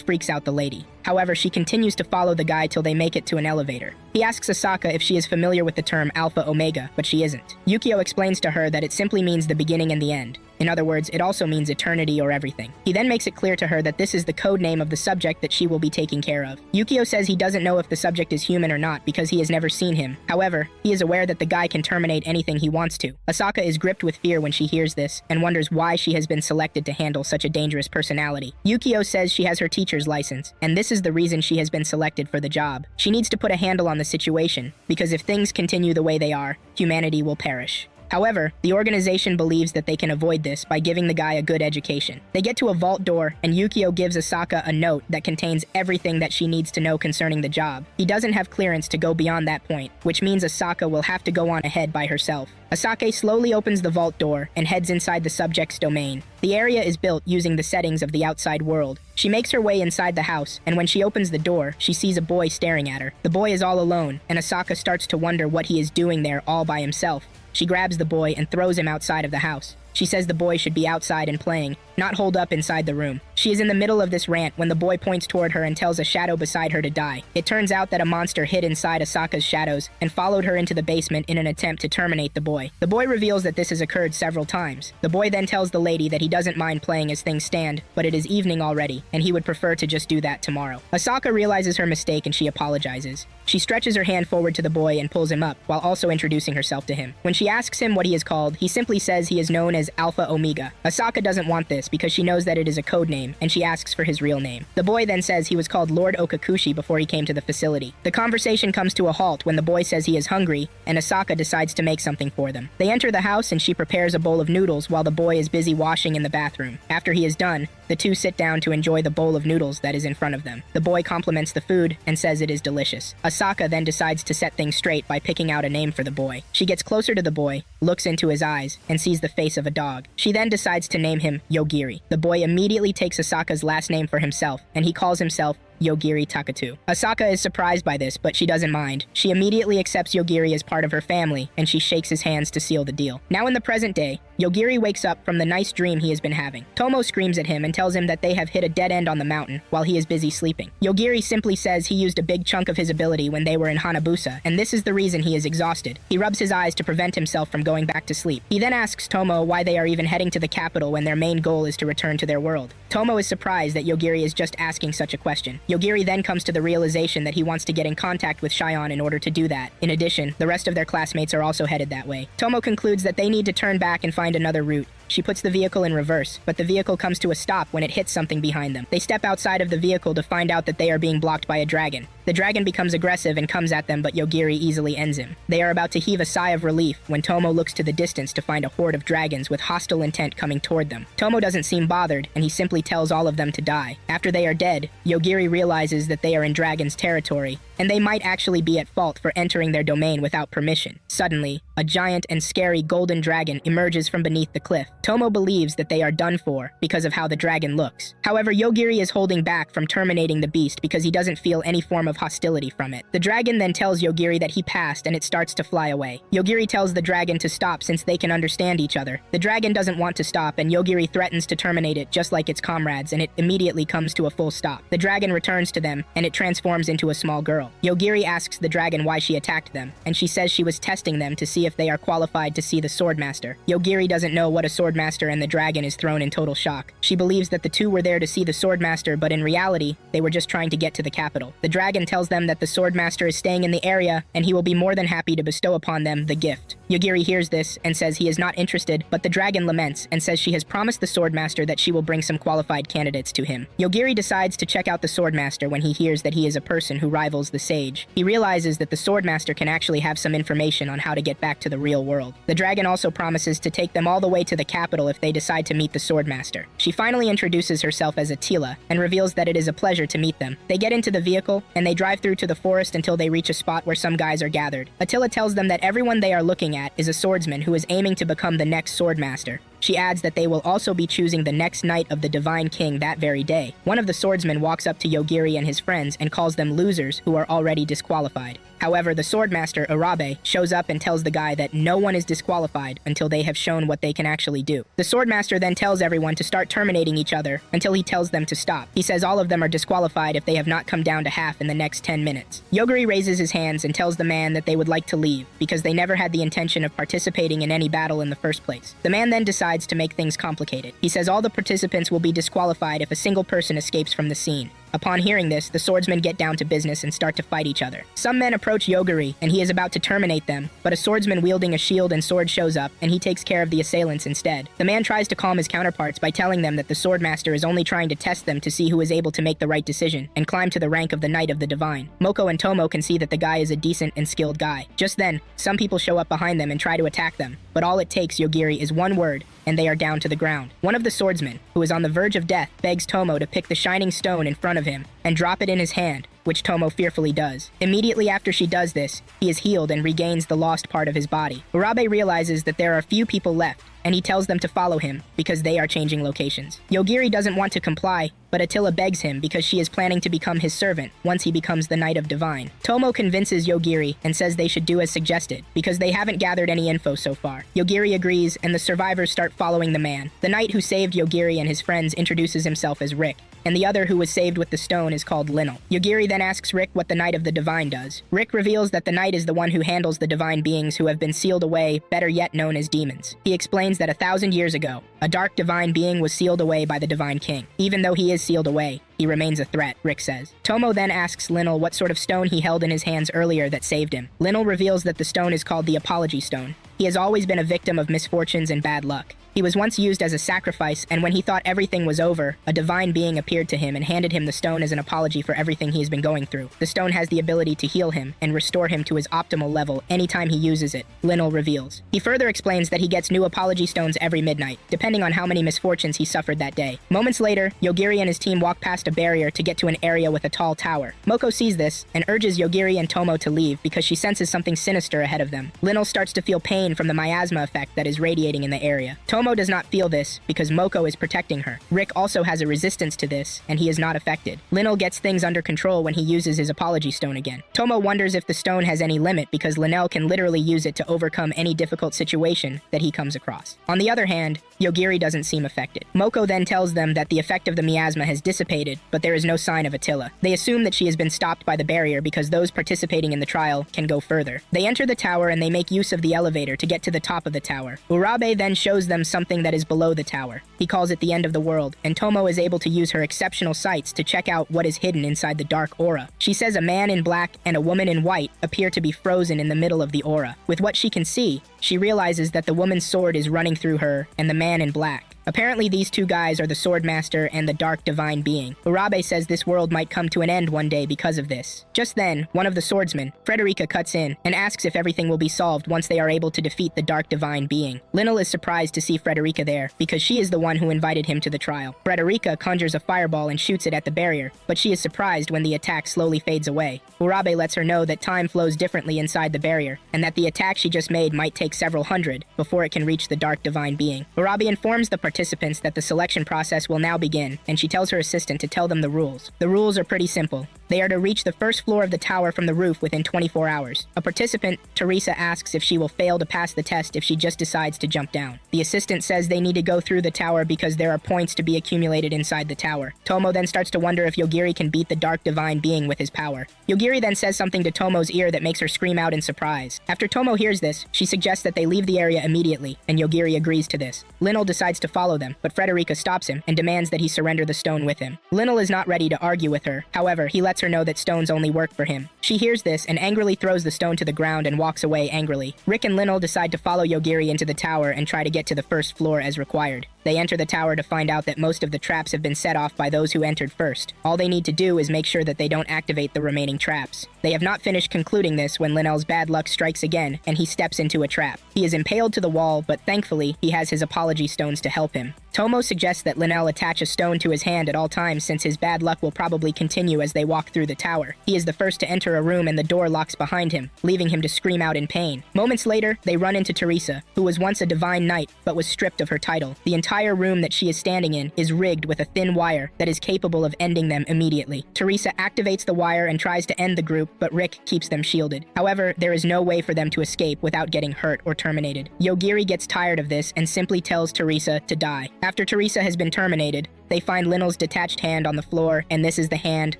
freaks out the lady. However, she continues to follow the guy till they make it to an elevator. He asks Asaka if she is familiar with the term Alpha Omega, but she isn't. Yukio explains to her that it simply means the beginning and the end. In other words, it also means eternity or everything. He then makes it clear to her that this is the code name of the subject that she will be taking care of. Yukio says he doesn't know if the subject is human or not because he has never seen him. However, he is aware that the guy can terminate anything he wants to. Asaka is gripped with fear when she hears this and wonders why she has been selected to handle such a dangerous personality. Yukio says she has her teacher's license, and this is the reason she has been selected for the job. She needs to put a handle on the situation, because if things continue the way they are, humanity will perish. However, the organization believes that they can avoid this by giving the guy a good education. They get to a vault door, and Yukio gives Asaka a note that contains everything that she needs to know concerning the job. He doesn't have clearance to go beyond that point, which means Asaka will have to go on ahead by herself. Asake slowly opens the vault door and heads inside the subject's domain. The area is built using the settings of the outside world. She makes her way inside the house, and when she opens the door, she sees a boy staring at her. The boy is all alone, and Asaka starts to wonder what he is doing there all by himself. She grabs the boy and throws him outside of the house. She says the boy should be outside and playing, not holed up inside the room. She is in the middle of this rant when the boy points toward her and tells a shadow beside her to die. It turns out that a monster hid inside Asaka's shadows and followed her into the basement in an attempt to terminate the boy. The boy reveals that this has occurred several times. The boy then tells the lady that he doesn't mind playing as things stand, but it is evening already, and he would prefer to just do that tomorrow. Asaka realizes her mistake and she apologizes. She stretches her hand forward to the boy and pulls him up, while also introducing herself to him. When she asks him what he is called, he simply says he is known as Alpha Omega. Asaka doesn't want this because she knows that it is a code name, and she asks for his real name. The boy then says he was called Lord Okakushi before he came to the facility. The conversation comes to a halt when the boy says he is hungry, and Asaka decides to make something for them. They enter the house and she prepares a bowl of noodles while the boy is busy washing in the bathroom. After he is done, the two sit down to enjoy the bowl of noodles that is in front of them. The boy compliments the food and says it is delicious. Asaka then decides to set things straight by picking out a name for the boy. She gets closer to the boy, looks into his eyes, and sees the face of a dog. She then decides to name him Yogiri. The boy immediately takes Asaka's last name for himself, and he calls himself Yogiri Takatu. Asaka is surprised by this, but she doesn't mind. She immediately accepts Yogiri as part of her family, and she shakes his hands to seal the deal. Now in the present day, Yogiri wakes up from the nice dream he has been having. Tomo screams at him and tells him that they have hit a dead end on the mountain while he is busy sleeping. Yogiri simply says he used a big chunk of his ability when they were in Hanabusa, and this is the reason he is exhausted. He rubs his eyes to prevent himself from going back to sleep. He then asks Tomo why they are even heading to the capital when their main goal is to return to their world. Tomo is surprised that Yogiri is just asking such a question. Yogiri then comes to the realization that he wants to get in contact with Shion in order to do that. In addition, the rest of their classmates are also headed that way. Tomo concludes that they need to turn back and find another route. She puts the vehicle in reverse, but the vehicle comes to a stop when it hits something behind them. They step outside of the vehicle to find out that they are being blocked by a dragon. The dragon becomes aggressive and comes at them, but Yogiri easily ends him. They are about to heave a sigh of relief when Tomo looks to the distance to find a horde of dragons with hostile intent coming toward them. Tomo doesn't seem bothered, and he simply tells all of them to die. After they are dead, Yogiri realizes that they are in dragon's territory, and they might actually be at fault for entering their domain without permission. Suddenly, a giant and scary golden dragon emerges from beneath the cliff. Tomo believes that they are done for because of how the dragon looks. However, Yogiri is holding back from terminating the beast because he doesn't feel any form of hostility from it. The dragon then tells Yogiri that he passed and it starts to fly away. Yogiri tells the dragon to stop since they can understand each other. The dragon doesn't want to stop and Yogiri threatens to terminate it just like its comrades, and it immediately comes to a full stop. The dragon returns to them and it transforms into a small girl. Yogiri asks the dragon why she attacked them, and she says she was testing them to see if they are qualified to see the Swordmaster. Yogiri doesn't know what a Swordmaster, and the dragon is thrown in total shock. She believes that the two were there to see the Swordmaster, but in reality, they were just trying to get to the capital. The dragon tells them that the Swordmaster is staying in the area, and he will be more than happy to bestow upon them the gift. Yogiri hears this and says he is not interested, but the dragon laments and says she has promised the Swordmaster that she will bring some qualified candidates to him. Yogiri decides to check out the Swordmaster when he hears that he is a person who rivals the sage. He realizes that the Swordmaster can actually have some information on how to get back to the real world. The dragon also promises to take them all the way to the capital if they decide to meet the Swordmaster. She finally introduces herself as Attila and reveals that it is a pleasure to meet them. They get into the vehicle and they drive through to the forest until they reach a spot where some guys are gathered. Attila tells them that everyone they are looking at is a swordsman who is aiming to become the next Swordmaster. She adds that they will also be choosing the next knight of the Divine King that very day. One of the swordsmen walks up to Yogiri and his friends and calls them losers who are already disqualified. However, the Swordmaster, Urabe, shows up and tells the guy that no one is disqualified until they have shown what they can actually do. The Swordmaster then tells everyone to start terminating each other until he tells them to stop. He says all of them are disqualified if they have not come down to half in the next 10 minutes. Yogiri raises his hands and tells the man that they would like to leave because they never had the intention of participating in any battle in the first place. The man then decides to make things complicated. He says all the participants will be disqualified if a single person escapes from the scene. Upon hearing this, the swordsmen get down to business and start to fight each other. Some men approach Yogiri, and he is about to terminate them, but a swordsman wielding a shield and sword shows up, and he takes care of the assailants instead. The man tries to calm his counterparts by telling them that the Swordmaster is only trying to test them to see who is able to make the right decision, and climb to the rank of the Knight of the Divine. Moko and Tomo can see that the guy is a decent and skilled guy. Just then, some people show up behind them and try to attack them, but all it takes, Yogiri, is one word, and they are down to the ground. One of the swordsmen, who is on the verge of death, begs Tomo to pick the shining stone in front of him and drop it in his hand, which Tomo fearfully does. Immediately after she does this, he is healed and regains the lost part of his body. Urabe realizes that there are few people left, and he tells them to follow him because they are changing locations. Yogiri doesn't want to comply, but Attila begs him because she is planning to become his servant once he becomes the Knight of Divine. Tomo convinces Yogiri and says they should do as suggested because they haven't gathered any info so far. Yogiri agrees and the survivors start following the man. The knight who saved Yogiri and his friends introduces himself as Rick, and the other who was saved with the stone is called Linnell. Yogiri then asks Rick what the Knight of the Divine does. Rick reveals that the knight is the one who handles the divine beings who have been sealed away, better yet known as demons. He explains that 1,000 years ago, a dark divine being was sealed away by the Divine King. Even though he is sealed away, he remains a threat, Rick says. Tomo then asks Linnell what sort of stone he held in his hands earlier that saved him. Linnell reveals that the stone is called the Apology Stone. He has always been a victim of misfortunes and bad luck. He was once used as a sacrifice, and when he thought everything was over, a divine being appeared to him and handed him the stone as an apology for everything he has been going through. The stone has the ability to heal him and restore him to his optimal level anytime he uses it, Linnell reveals. He further explains that he gets new apology stones every midnight, depending on how many misfortunes he suffered that day. Moments later, Yogiri and his team walk past a barrier to get to an area with a tall tower. Moko sees this and urges Yogiri and Tomo to leave because she senses something sinister ahead of them. Linnell starts to feel pain from the miasma effect that is radiating in the area. Tomo does not feel this because Moko is protecting her. Rick also has a resistance to this, and he is not affected. Linnell gets things under control when he uses his apology stone again. Tomo wonders if the stone has any limit because Linnell can literally use it to overcome any difficult situation that he comes across. On the other hand, Yogiri doesn't seem affected. Moko then tells them that the effect of the miasma has dissipated, but there is no sign of Attila. They assume that she has been stopped by the barrier because those participating in the trial can go further. They enter the tower and they make use of the elevator to get to the top of the tower. Urabe then shows them something that is below the tower. He calls it the end of the world, and Tomo is able to use her exceptional sights to check out what is hidden inside the dark aura. She says a man in black and a woman in white appear to be frozen in the middle of the aura. With what she can see, she realizes that the woman's sword is running through her and the man in black. Apparently these two guys are the Swordmaster and the Dark Divine Being. Urabe says this world might come to an end one day because of this. Just then, one of the swordsmen, Frederica, cuts in and asks if everything will be solved once they are able to defeat the Dark Divine Being. Linnell is surprised to see Frederica there because she is the one who invited him to the trial. Frederica conjures a fireball and shoots it at the barrier, but she is surprised when the attack slowly fades away. Urabe lets her know that time flows differently inside the barrier and that the attack she just made might take several hundred before it can reach the Dark Divine Being. Urabe informs the participants that the selection process will now begin, and she tells her assistant to tell them the rules. The rules are pretty simple. They are to reach the first floor of the tower from the roof within 24 hours. A participant, Teresa, asks if she will fail to pass the test if she just decides to jump down. The assistant says they need to go through the tower because there are points to be accumulated inside the tower. Tomo then starts to wonder if Yogiri can beat the Dark Divine Being with his power. Yogiri then says something to Tomo's ear that makes her scream out in surprise. After Tomo hears this, she suggests that they leave the area immediately, and Yogiri agrees to this. Linnell decides to follow them, but Frederica stops him and demands that he surrender the stone with him. Linnell is not ready to argue with her. However, he lets her know that stones only work for him. She hears this and angrily throws the stone to the ground and walks away angrily. Rick and Linnell decide to follow Yogiri into the tower and try to get to the first floor as required. They enter the tower to find out that most of the traps have been set off by those who entered first. All they need to do is make sure that they don't activate the remaining traps. They have not finished concluding this when Linnell's bad luck strikes again and he steps into a trap. He is impaled to the wall, but thankfully, he has his apology stones to help him. Tomo suggests that Linnell attach a stone to his hand at all times since his bad luck will probably continue as they walk through the tower. He is the first to enter a room and the door locks behind him, leaving him to scream out in pain. Moments later, they run into Teresa, who was once a divine knight but was stripped of her title. The entire room that she is standing in is rigged with a thin wire that is capable of ending them immediately. Teresa activates the wire and tries to end the group, but Rick keeps them shielded. However, there is no way for them to escape without getting hurt or terminated. Yogiri gets tired of this and simply tells Teresa to die. After Teresa has been terminated, they find Linnell's detached hand on the floor, and this is the hand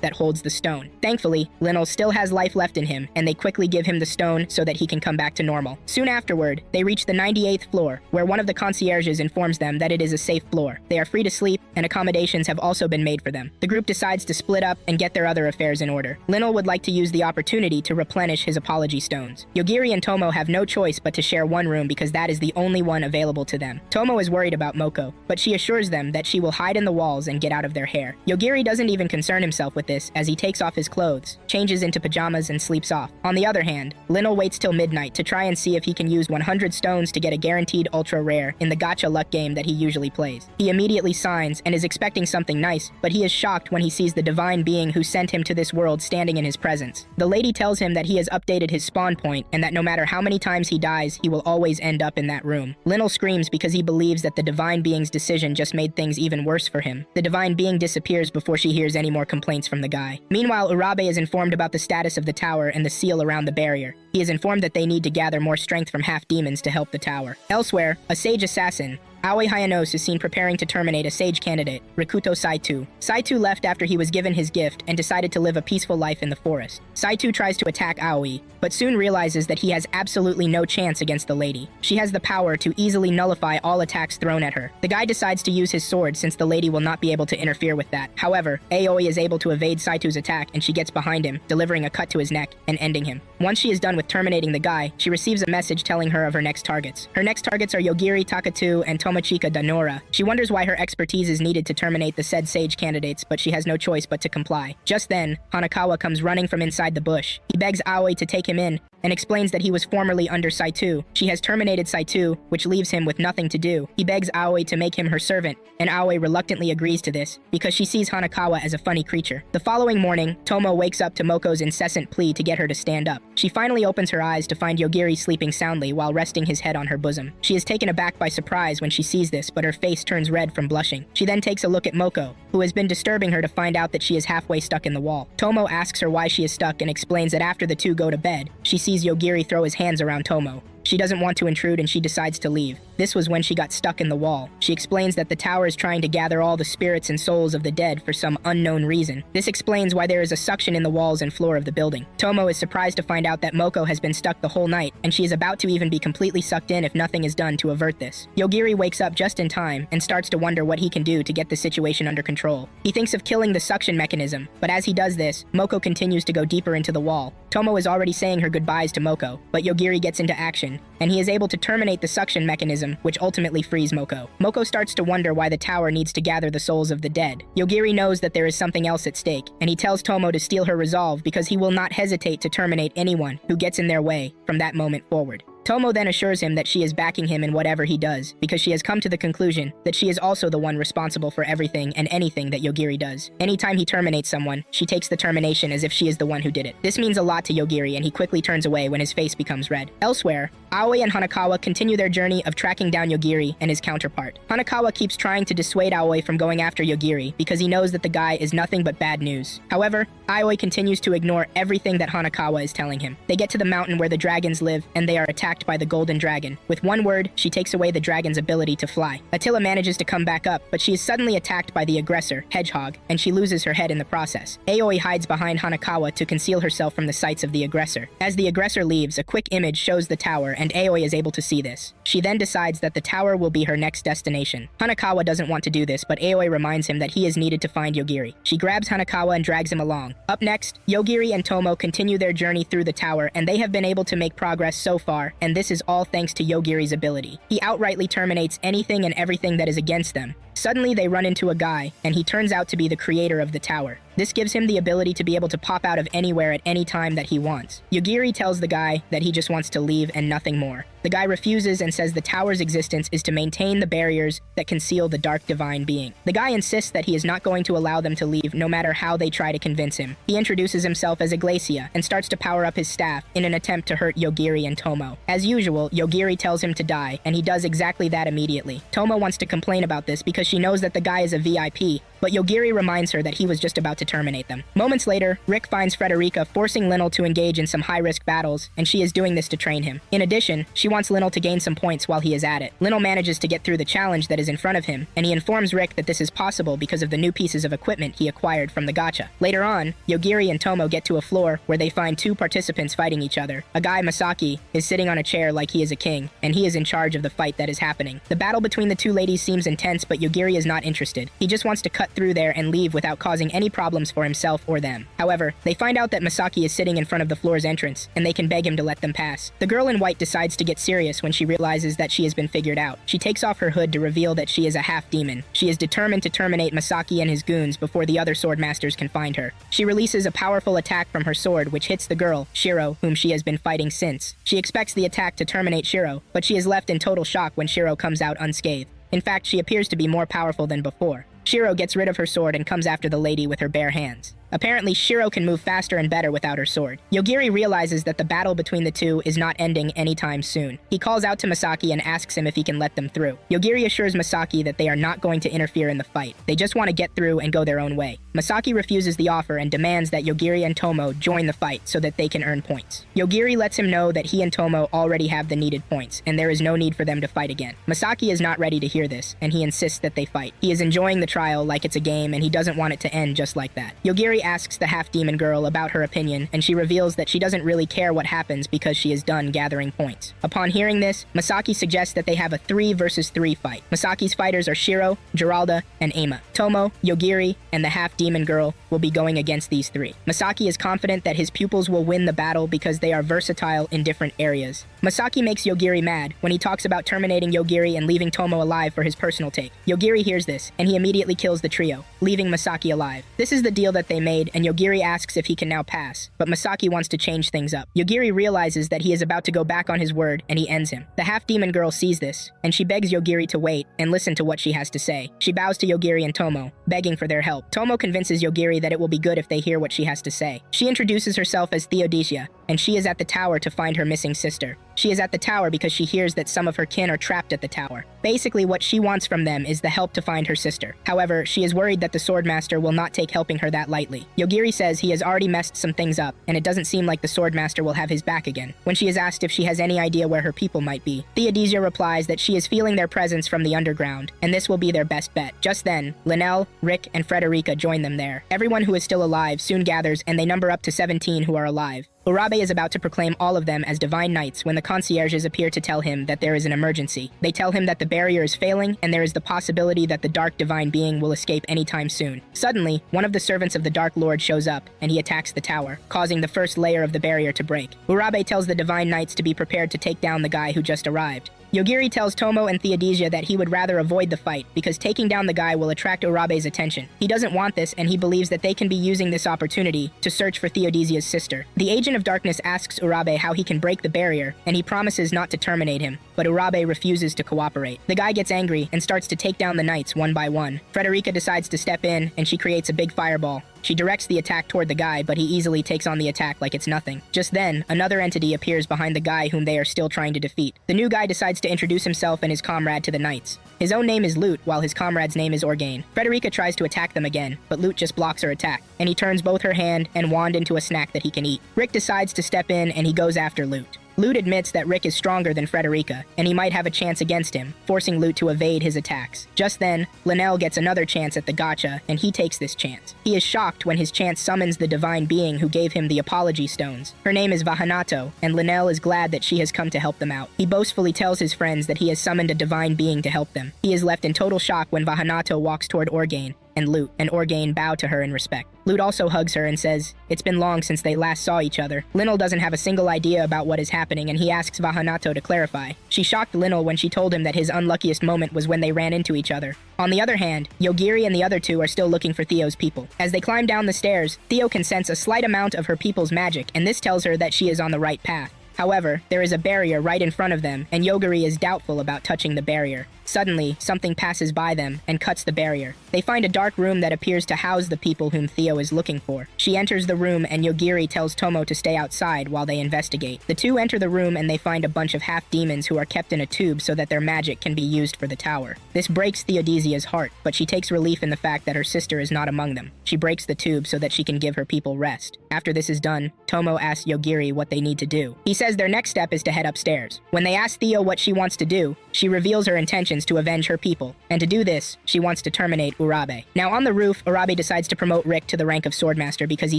that holds the stone. Thankfully, Linnell still has life left in him, and they quickly give him the stone so that he can come back to normal. Soon afterward, they reach the 98th floor, where one of the concierges informs them that it is a safe floor. They are free to sleep, and accommodations have also been made for them. The group decides to split up and get their other affairs in order. Linnell would like to use the opportunity to replenish his apology stones. Yogiri and Tomo have no choice but to share one room because that is the only one available to them. Tomo is worried about Moko, but she assures them that she will hide in the walls and get out of their hair. Yogiri doesn't even concern himself with this as he takes off his clothes, changes into pajamas, and sleeps off. On the other hand, Linnell waits till midnight to try and see if he can use 100 stones to get a guaranteed ultra rare in the gacha luck game that he usually plays. He immediately signs and is expecting something nice, but he is shocked when he sees the divine being who sent him to this world standing in his presence. The lady tells him that he has updated his spawn point and that no matter how many times he dies, he will always end up in that room. Linnell screams because he believes that the divine being's decision just made things even worse for him. The divine being disappears before she hears any more complaints from the guy. Meanwhile, Urabe is informed about the status of the tower and the seal around the barrier. He is informed that they need to gather more strength from half-demons to help the tower. Elsewhere, a sage assassin, Aoi Hayanos, is seen preparing to terminate a sage candidate, Rikuto Saitu. Saitu left after he was given his gift and decided to live a peaceful life in the forest. Saitu tries to attack Aoi, but soon realizes that he has absolutely no chance against the lady. She has the power to easily nullify all attacks thrown at her. The guy decides to use his sword since the lady will not be able to interfere with that. However, Aoi is able to evade Saitu's attack and she gets behind him, delivering a cut to his neck and ending him. Once she is done with terminating the guy, she receives a message telling her of her next targets. Her next targets are Yogiri, Takatu, and Tomochika Danora. She wonders why her expertise is needed to terminate the said sage candidates, but she has no choice but to comply. Just then, Hanakawa comes running from inside the bush. He begs Aoi to take him in and explains that he was formerly under Saitu. She has terminated Saitu, which leaves him with nothing to do. He begs Aoi to make him her servant, and Aoi reluctantly agrees to this because she sees Hanakawa as a funny creature. The following morning, Tomo wakes up to Moko's incessant plea to get her to stand up. She finally opens her eyes to find Yogiri sleeping soundly while resting his head on her bosom. She is taken aback by surprise when she sees this, but her face turns red from blushing. She then takes a look at Moko, who has been disturbing her to find out that she is halfway stuck in the wall. Tomo asks her why she is stuck and explains that after the two go to bed, she sees Yogiri throw his hands around Tomo. She doesn't want to intrude and she decides to leave. This was when she got stuck in the wall. She explains that the tower is trying to gather all the spirits and souls of the dead for some unknown reason. This explains why there is a suction in the walls and floor of the building. Tomo is surprised to find out that Moko has been stuck the whole night, and she is about to even be completely sucked in if nothing is done to avert this. Yogiri wakes up just in time and starts to wonder what he can do to get the situation under control. He thinks of killing the suction mechanism, but as he does this, Moko continues to go deeper into the wall. Tomo is already saying her goodbyes to Moko, but Yogiri gets into action, and he is able to terminate the suction mechanism, which ultimately frees Moko. Moko starts to wonder why the tower needs to gather the souls of the dead. Yogiri knows that there is something else at stake, and he tells Tomo to steal her resolve because he will not hesitate to terminate anyone who gets in their way from that moment forward. Tomo then assures him that she is backing him in whatever he does, because she has come to the conclusion that she is also the one responsible for everything and anything that Yogiri does. Anytime he terminates someone, she takes the termination as if she is the one who did it. This means a lot to Yogiri, and he quickly turns away when his face becomes red. Elsewhere, Aoi and Hanakawa continue their journey of tracking down Yogiri and his counterpart. Hanakawa keeps trying to dissuade Aoi from going after Yogiri because he knows that the guy is nothing but bad news. However, Aoi continues to ignore everything that Hanakawa is telling him. They get to the mountain where the dragons live, and they are attacked by the golden dragon. With one word, she takes away the dragon's ability to fly. Attila manages to come back up, but she is suddenly attacked by the aggressor, Hedgehog, and she loses her head in the process. Aoi hides behind Hanakawa to conceal herself from the sights of the aggressor. As the aggressor leaves, a quick image shows the tower, and Aoi is able to see this. She then decides that the tower will be her next destination. Hanakawa doesn't want to do this, but Aoi reminds him that he is needed to find Yogiri. She grabs Hanakawa and drags him along. Up next, Yogiri and Tomo continue their journey through the tower, and they have been able to make progress so far, and this is all thanks to Yogiri's ability. He outrightly terminates anything and everything that is against them. Suddenly they run into a guy, and he turns out to be the creator of the tower. This gives him the ability to be able to pop out of anywhere at any time that he wants. Yogiri tells the guy that he just wants to leave and nothing more. The guy refuses and says the tower's existence is to maintain the barriers that conceal the dark divine being. The guy insists that he is not going to allow them to leave no matter how they try to convince him. He introduces himself as Iglesia and starts to power up his staff in an attempt to hurt Yogiri and Tomo. As usual, Yogiri tells him to die, and he does exactly that immediately. Tomo wants to complain about this because she knows that the guy is a VIP, but Yogiri reminds her that he was just about to terminate them. Moments later, Rick finds Frederica forcing Linnell to engage in some high-risk battles, and she is doing this to train him. In addition, she wants Linnell to gain some points while he is at it. Linnell manages to get through the challenge that is in front of him, and he informs Rick that this is possible because of the new pieces of equipment he acquired from the gacha. Later on, Yogiri and Tomo get to a floor where they find two participants fighting each other. A guy, Masaki, is sitting on a chair like he is a king, and he is in charge of the fight that is happening. The battle between the two ladies seems intense, but Yogiri is not interested. He just wants to cut through there and leave without causing any problems for himself or them. However, they find out that Masaki is sitting in front of the floor's entrance, and they can beg him to let them pass. The girl in white decides to get serious when she realizes that she has been figured out. She takes off her hood to reveal that she is a half-demon. She is determined to terminate Masaki and his goons before the other sword masters can find her. She releases a powerful attack from her sword which hits the girl, Shiro, whom she has been fighting since. She expects the attack to terminate Shiro, but she is left in total shock when Shiro comes out unscathed. In fact, she appears to be more powerful than before. Shiro gets rid of her sword and comes after the lady with her bare hands. Apparently, Shiro can move faster and better without her sword. Yogiri realizes that the battle between the two is not ending anytime soon. He calls out to Masaki and asks him if he can let them through. Yogiri assures Masaki that they are not going to interfere in the fight. They just want to get through and go their own way. Masaki refuses the offer and demands that Yogiri and Tomo join the fight so that they can earn points. Yogiri lets him know that he and Tomo already have the needed points, and there is no need for them to fight again. Masaki is not ready to hear this, and he insists that they fight. He is enjoying the trial like it's a game, and he doesn't want it to end just like that. Yogiri asks the half-demon girl about her opinion, and she reveals that she doesn't really care what happens because she is done gathering points. Upon hearing this, Masaki suggests that they have a 3 versus 3 fight. Masaki's fighters are Shiro, Geralda, and Ama. Tomo, Yogiri, and the half-demon girl will be going against these 3. Masaki is confident that his pupils will win the battle because they are versatile in different areas. Masaki makes Yogiri mad when he talks about terminating Yogiri and leaving Tomo alive for his personal take. Yogiri hears this, and he immediately kills the trio, leaving Masaki alive. This is the deal that they made, and Yogiri asks if he can now pass, but Masaki wants to change things up. Yogiri realizes that he is about to go back on his word, and he ends him. The half-demon girl sees this, and she begs Yogiri to wait and listen to what she has to say. She bows to Yogiri and Tomo, begging for their help. Tomo convinces Yogiri that it will be good if they hear what she has to say. She introduces herself as Theodosia, and she is at the tower to find her missing sister. She is at the tower because she hears that some of her kin are trapped at the tower. Basically, what she wants from them is the help to find her sister. However, she is worried that the Swordmaster will not take helping her that lightly. Yogiri says he has already messed some things up, and it doesn't seem like the Swordmaster will have his back again. When she is asked if she has any idea where her people might be, Theodosia replies that she is feeling their presence from the underground, and this will be their best bet. Just then, Linnell, Rick, and Frederica join them there. Everyone who is still alive soon gathers, and they number up to 17 who are alive. Urabe is about to proclaim all of them as divine knights when the concierges appear to tell him that there is an emergency. They tell him that the barrier is failing and there is the possibility that the dark divine being will escape anytime soon. Suddenly, one of the servants of the Dark Lord shows up and he attacks the tower, causing the first layer of the barrier to break. Urabe tells the divine knights to be prepared to take down the guy who just arrived. Yogiri tells Tomo and Theodosia that he would rather avoid the fight because taking down the guy will attract Urabe's attention. He doesn't want this and he believes that they can be using this opportunity to search for Theodosia's sister. The Agent of Darkness asks Urabe how he can break the barrier and he promises not to terminate him, but Urabe refuses to cooperate. The guy gets angry and starts to take down the knights one by one. Frederica decides to step in and she creates a big fireball. She directs the attack toward the guy, but he easily takes on the attack like it's nothing. Just then, another entity appears behind the guy whom they are still trying to defeat. The new guy decides to introduce himself and his comrade to the knights. His own name is Lute, while his comrade's name is Orgain. Frederica tries to attack them again, but Lute just blocks her attack, and he turns both her hand and wand into a snack that he can eat. Rick decides to step in and he goes after Lute. Lute admits that Rick is stronger than Frederica, and he might have a chance against him, forcing Lute to evade his attacks. Just then, Linnell gets another chance at the gacha, and he takes this chance. He is shocked when his chance summons the divine being who gave him the apology stones. Her name is Vahanato, and Linnell is glad that she has come to help them out. He boastfully tells his friends that he has summoned a divine being to help them. He is left in total shock when Vahanato walks toward Orgain and Lute, and Orgain bow to her in respect. Lute also hugs her and says, "It's been long since they last saw each other." Linnell doesn't have a single idea about what is happening and he asks Vahanato to clarify. She shocked Linnell when she told him that his unluckiest moment was when they ran into each other. On the other hand, Yogiri and the other two are still looking for Theo's people. As they climb down the stairs, Theo can sense a slight amount of her people's magic, and this tells her that she is on the right path. However, there is a barrier right in front of them, and Yogiri is doubtful about touching the barrier. Suddenly, something passes by them and cuts the barrier. They find a dark room that appears to house the people whom Theo is looking for. She enters the room and Yogiri tells Tomo to stay outside while they investigate. The two enter the room and they find a bunch of half-demons who are kept in a tube so that their magic can be used for the tower. This breaks Theodosia's heart, but she takes relief in the fact that her sister is not among them. She breaks the tube so that she can give her people rest. After this is done, Tomo asks Yogiri what they need to do. He says their next step is to head upstairs. When they ask Theo what she wants to do, she reveals her intentions to avenge her people, and to do this, she wants to terminate Urabe. Now on the roof, Urabe decides to promote Rick to the rank of Swordmaster because he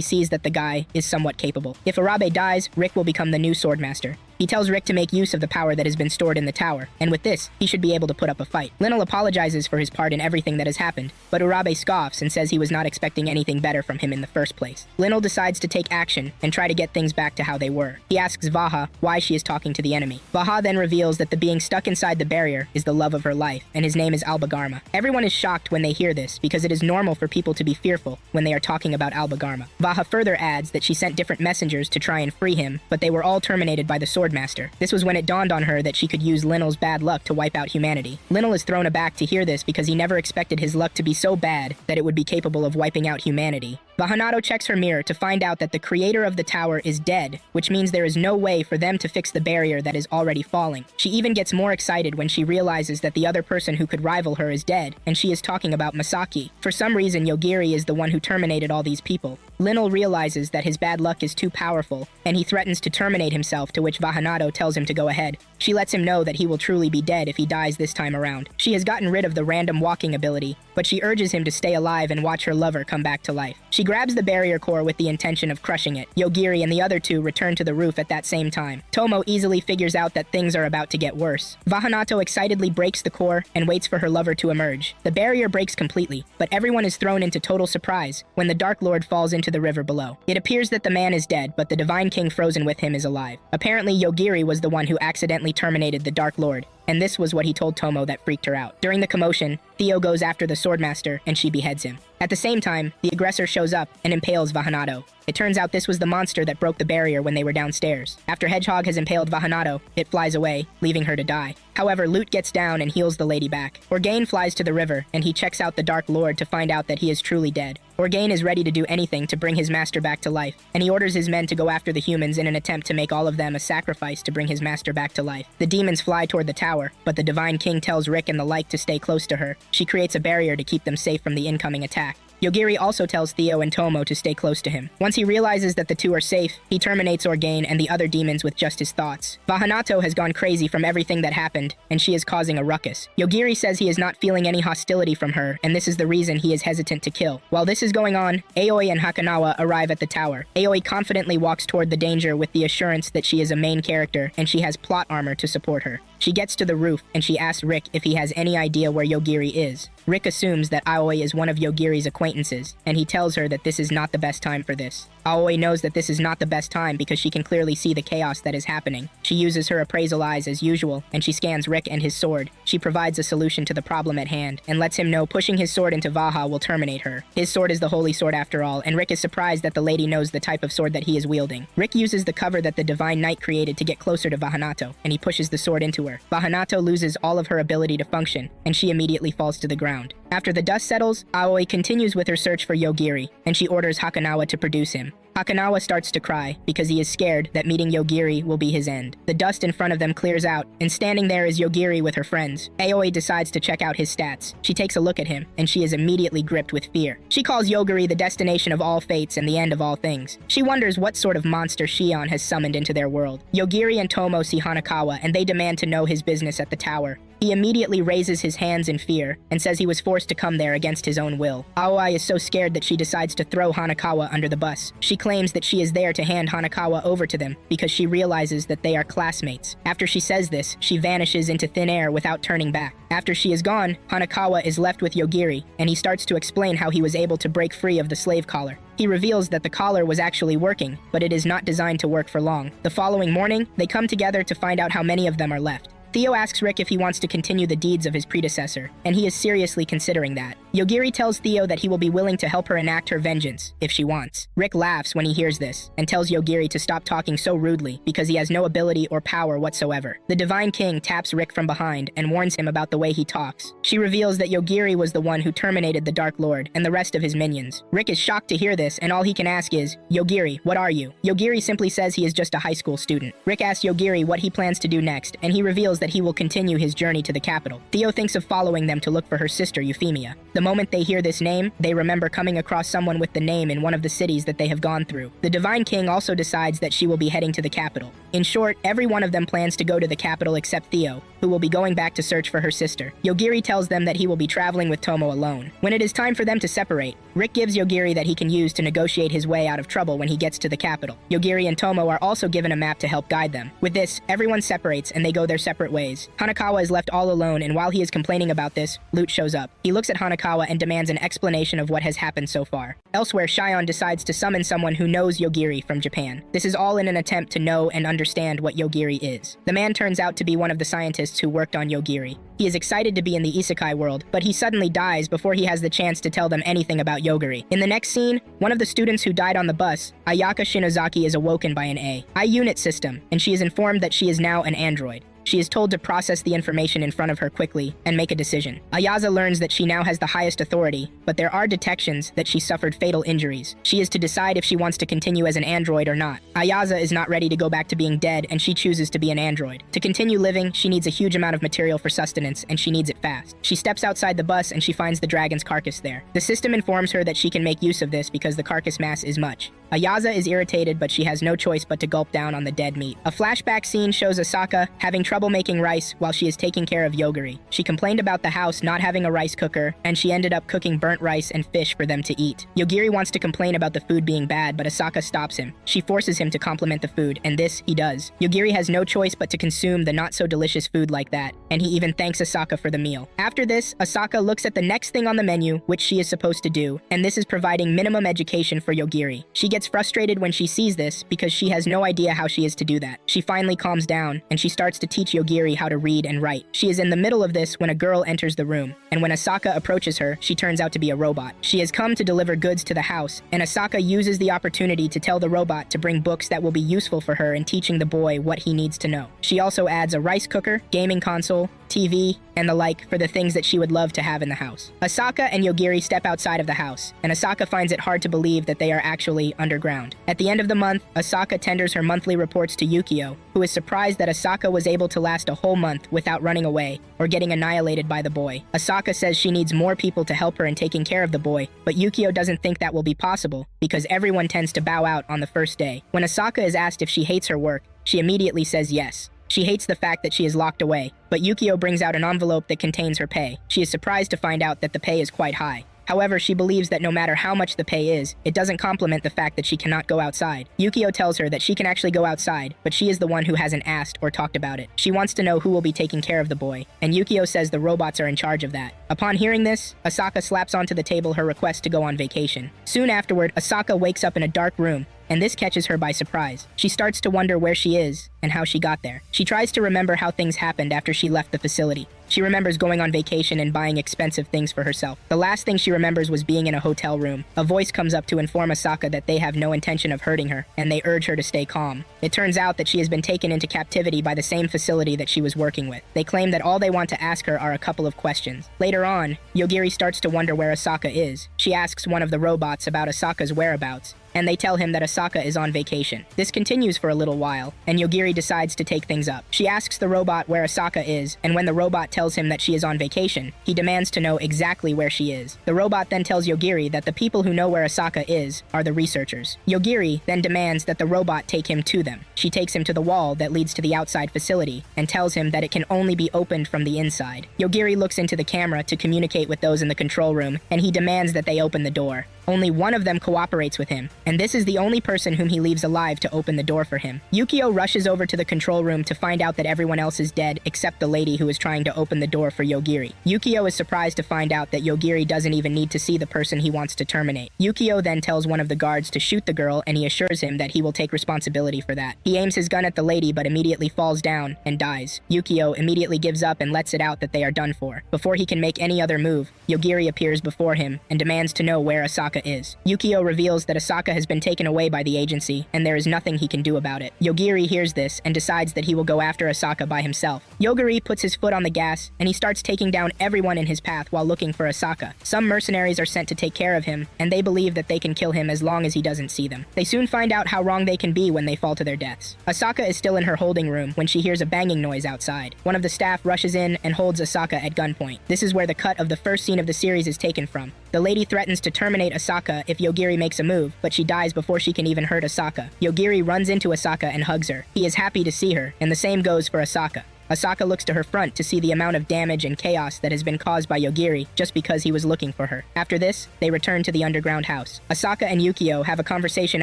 sees that the guy is somewhat capable. If Urabe dies, Rick will become the new Swordmaster. He tells Rick to make use of the power that has been stored in the tower, and with this, he should be able to put up a fight. Linnell apologizes for his part in everything that has happened, but Urabe scoffs and says he was not expecting anything better from him in the first place. Linnell decides to take action and try to get things back to how they were. He asks Vaha why she is talking to the enemy. Vaha then reveals that the being stuck inside the barrier is the love of her life, and his name is Albagarma. Everyone is shocked when they hear this because it is normal for people to be fearful when they are talking about Albagarma. Vaha further adds that she sent different messengers to try and free him, but they were all terminated by the Swordmaster. This was when it dawned on her that she could use Linnell's bad luck to wipe out humanity. Linnell is thrown aback to hear this because he never expected his luck to be so bad that it would be capable of wiping out humanity. Vahanato checks her mirror to find out that the creator of the tower is dead, which means there is no way for them to fix the barrier that is already falling. She even gets more excited when she realizes that the other person who could rival her is dead, and she is talking about Masaki. For some reason, Yogiri is the one who terminated all these people. Linnell realizes that his bad luck is too powerful, and he threatens to terminate himself, to which Vahanato tells him to go ahead. She lets him know that he will truly be dead if he dies this time around. She has gotten rid of the random walking ability, but she urges him to stay alive and watch her lover come back to life. She grabs the barrier core with the intention of crushing it. Yogiri and the other two return to the roof at that same time. Tomo easily figures out that things are about to get worse. Vahanato excitedly breaks the core and waits for her lover to emerge. The barrier breaks completely, but everyone is thrown into total surprise when the Dark Lord falls into the river below. It appears that the man is dead, but the Divine King frozen with him is alive. Apparently, Yogiri was the one who accidentally terminated the Dark Lord, and this was what he told Tomo that freaked her out. During the commotion, Theo goes after the Swordmaster and she beheads him. At the same time, the aggressor shows up and impales Vahanato. It turns out this was the monster that broke the barrier when they were downstairs. After Hedgehog has impaled Vahanato, it flies away, leaving her to die. However, Lute gets down and heals the lady back. Orgain flies to the river, and he checks out the Dark Lord to find out that he is truly dead. Orgain is ready to do anything to bring his master back to life, and he orders his men to go after the humans in an attempt to make all of them a sacrifice to bring his master back to life. The demons fly toward the tower, but the Divine King tells Rick and the like to stay close to her. She creates a barrier to keep them safe from the incoming attack. Yogiri also tells Theo and Tomo to stay close to him. Once he realizes that the two are safe, he terminates Orgain and the other demons with just his thoughts. Vahanato has gone crazy from everything that happened, and she is causing a ruckus. Yogiri says he is not feeling any hostility from her, and this is the reason he is hesitant to kill. While this is going on, Aoi and Hakanawa arrive at the tower. Aoi confidently walks toward the danger with the assurance that she is a main character, and she has plot armor to support her. She gets to the roof, and she asks Rick if he has any idea where Yogiri is. Rick assumes that Aoi is one of Yogiri's acquaintances, and he tells her that this is not the best time for this. Aoi knows that this is not the best time because she can clearly see the chaos that is happening. She uses her appraisal eyes as usual, and she scans Rick and his sword. She provides a solution to the problem at hand, and lets him know pushing his sword into Vaha will terminate her. His sword is the holy sword after all, and Rick is surprised that the lady knows the type of sword that he is wielding. Rick uses the cover that the Divine Knight created to get closer to Vahanato, and he pushes the sword into her. Vahanato loses all of her ability to function, and she immediately falls to the ground. After the dust settles, Aoi continues with her search for Yogiri, and she orders Hakanawa to produce him. Hakanawa starts to cry because he is scared that meeting Yogiri will be his end. The dust in front of them clears out, and standing there is Yogiri with her friends. Aoi decides to check out his stats. She takes a look at him, and she is immediately gripped with fear. She calls Yogiri the destination of all fates and the end of all things. She wonders what sort of monster Shion has summoned into their world. Yogiri and Tomo see Hanakawa, and they demand to know his business at the tower. He immediately raises his hands in fear and says he was forced to come there against his own will. Aoi is so scared that she decides to throw Hanakawa under the bus. She claims that she is there to hand Hanakawa over to them because she realizes that they are classmates. After she says this, she vanishes into thin air without turning back. After she is gone, Hanakawa is left with Yogiri, and he starts to explain how he was able to break free of the slave collar. He reveals that the collar was actually working, but it is not designed to work for long. The following morning, they come together to find out how many of them are left. Theo asks Rick if he wants to continue the deeds of his predecessor, and he is seriously considering that. Yogiri tells Theo that he will be willing to help her enact her vengeance, if she wants. Rick laughs when he hears this, and tells Yogiri to stop talking so rudely because he has no ability or power whatsoever. The Divine King taps Rick from behind and warns him about the way he talks. She reveals that Yogiri was the one who terminated the Dark Lord and the rest of his minions. Rick is shocked to hear this, and all he can ask is, "Yogiri, what are you?" Yogiri simply says he is just a high school student. Rick asks Yogiri what he plans to do next, and he reveals that he will continue his journey to the capital. Theo thinks of following them to look for her sister Euphemia. The moment they hear this name, they remember coming across someone with the name in one of the cities that they have gone through. The Divine King also decides that she will be heading to the capital. In short, every one of them plans to go to the capital except Theo, who will be going back to search for her sister. Yogiri tells them that he will be traveling with Tomo alone. When it is time for them to separate, Rick gives Yogiri that he can use to negotiate his way out of trouble when he gets to the capital. Yogiri and Tomo are also given a map to help guide them. With this, everyone separates and they go their separate ways. Hanakawa is left all alone, and while he is complaining about this, Lute shows up. He looks at Hanakawa and demands an explanation of what has happened so far. Elsewhere, Shion decides to summon someone who knows Yogiri from Japan. This is all in an attempt to know and understand what Yogiri is. The man turns out to be one of the scientists who worked on Yogiri. He is excited to be in the isekai world, but he suddenly dies before he has the chance to tell them anything about Yogiri. In the next scene, one of the students who died on the bus, Ayaka Shinozaki, is awoken by an AI unit system, and she is informed that she is now an android. She is told to process the information in front of her quickly and make a decision. Ayaza learns that she now has the highest authority, but there are detections that she suffered fatal injuries. She is to decide if she wants to continue as an android or not. Ayaza is not ready to go back to being dead, and she chooses to be an android. To continue living, she needs a huge amount of material for sustenance, and she needs it fast. She steps outside the bus and she finds the dragon's carcass there. The system informs her that she can make use of this because the carcass mass is much. Ayaza is irritated, but she has no choice but to gulp down on the dead meat. A flashback scene shows Asaka having trouble making rice while she is taking care of Yogiri. She complained about the house not having a rice cooker, and she ended up cooking burnt rice and fish for them to eat. Yogiri wants to complain about the food being bad, but Asaka stops him. She forces him to compliment the food, and this he does. Yogiri has no choice but to consume the not-so-delicious food like that, and he even thanks Asaka for the meal. After this, Asaka looks at the next thing on the menu, which she is supposed to do, and this is providing minimum education for Yogiri. She gets gets frustrated when she sees this because she has no idea how she is to do that. She finally calms down, and she starts to teach Yogiri how to read and write. She is in the middle of this when a girl enters the room, and when Asaka approaches her, she turns out to be a robot. She has come to deliver goods to the house, and Asaka uses the opportunity to tell the robot to bring books that will be useful for her in teaching the boy what he needs to know. She also adds a rice cooker, gaming console, TV, and the like for the things that she would love to have in the house. Asaka and Yogiri step outside of the house, and Asaka finds it hard to believe that they are actually underground. At the end of the month, Asaka tenders her monthly reports to Yukio, who is surprised that Asaka was able to last a whole month without running away or getting annihilated by the boy. Asaka says she needs more people to help her in taking care of the boy, but Yukio doesn't think that will be possible because everyone tends to bow out on the first day. When Asaka is asked if she hates her work, she immediately says yes. She hates the fact that she is locked away, but Yukio brings out an envelope that contains her pay. She is surprised to find out that the pay is quite high. However, she believes that no matter how much the pay is, it doesn't complement the fact that she cannot go outside. Yukio tells her that she can actually go outside, but she is the one who hasn't asked or talked about it. She wants to know who will be taking care of the boy, and Yukio says the robots are in charge of that. Upon hearing this, Asaka slaps onto the table her request to go on vacation. Soon afterward, Asaka wakes up in a dark room, and this catches her by surprise. She starts to wonder where she is and how she got there. She tries to remember how things happened after she left the facility. She remembers going on vacation and buying expensive things for herself. The last thing she remembers was being in a hotel room. A voice comes up to inform Asaka that they have no intention of hurting her, and they urge her to stay calm. It turns out that she has been taken into captivity by the same facility that she was working with. They claim that all they want to ask her are a couple of questions. Later on, Yogiri starts to wonder where Asaka is. She asks one of the robots about Asaka's whereabouts, and they tell him that Asaka is on vacation. This continues for a little while, and Yogiri decides to take things up. She asks the robot where Asaka is, and when the robot tells him that she is on vacation, he demands to know exactly where she is. The robot then tells Yogiri that the people who know where Asaka is are the researchers. Yogiri then demands that the robot take him to them. She takes him to the wall that leads to the outside facility, and tells him that it can only be opened from the inside. Yogiri looks into the camera to communicate with those in the control room, and he demands that they open the door. Only one of them cooperates with him, and this is the only person whom he leaves alive to open the door for him. Yukio rushes over to the control room to find out that everyone else is dead except the lady who is trying to open the door for Yogiri. Yukio is surprised to find out that Yogiri doesn't even need to see the person he wants to terminate. Yukio then tells one of the guards to shoot the girl, and he assures him that he will take responsibility for that. He aims his gun at the lady but immediately falls down and dies. Yukio immediately gives up and lets it out that they are done for. Before he can make any other move, Yogiri appears before him and demands to know where Asaka is. Yukio reveals that Asaka has been taken away by the agency, and there is nothing he can do about it. Yogiri hears this and decides that he will go after Asaka by himself. Yogiri puts his foot on the gas, and he starts taking down everyone in his path while looking for Asaka. Some mercenaries are sent to take care of him, and they believe that they can kill him as long as he doesn't see them. They soon find out how wrong they can be when they fall to their deaths. Asaka is still in her holding room when she hears a banging noise outside. One of the staff rushes in and holds Asaka at gunpoint. This is where the cut of the first scene of the series is taken from. The lady threatens to terminate Asaka if Yogiri makes a move, but she dies before she can even hurt Asaka. Yogiri runs into Asaka and hugs her. He is happy to see her, and the same goes for Asaka. Asaka looks to her front to see the amount of damage and chaos that has been caused by Yogiri just because he was looking for her. After this, they return to the underground house. Asaka and Yukio have a conversation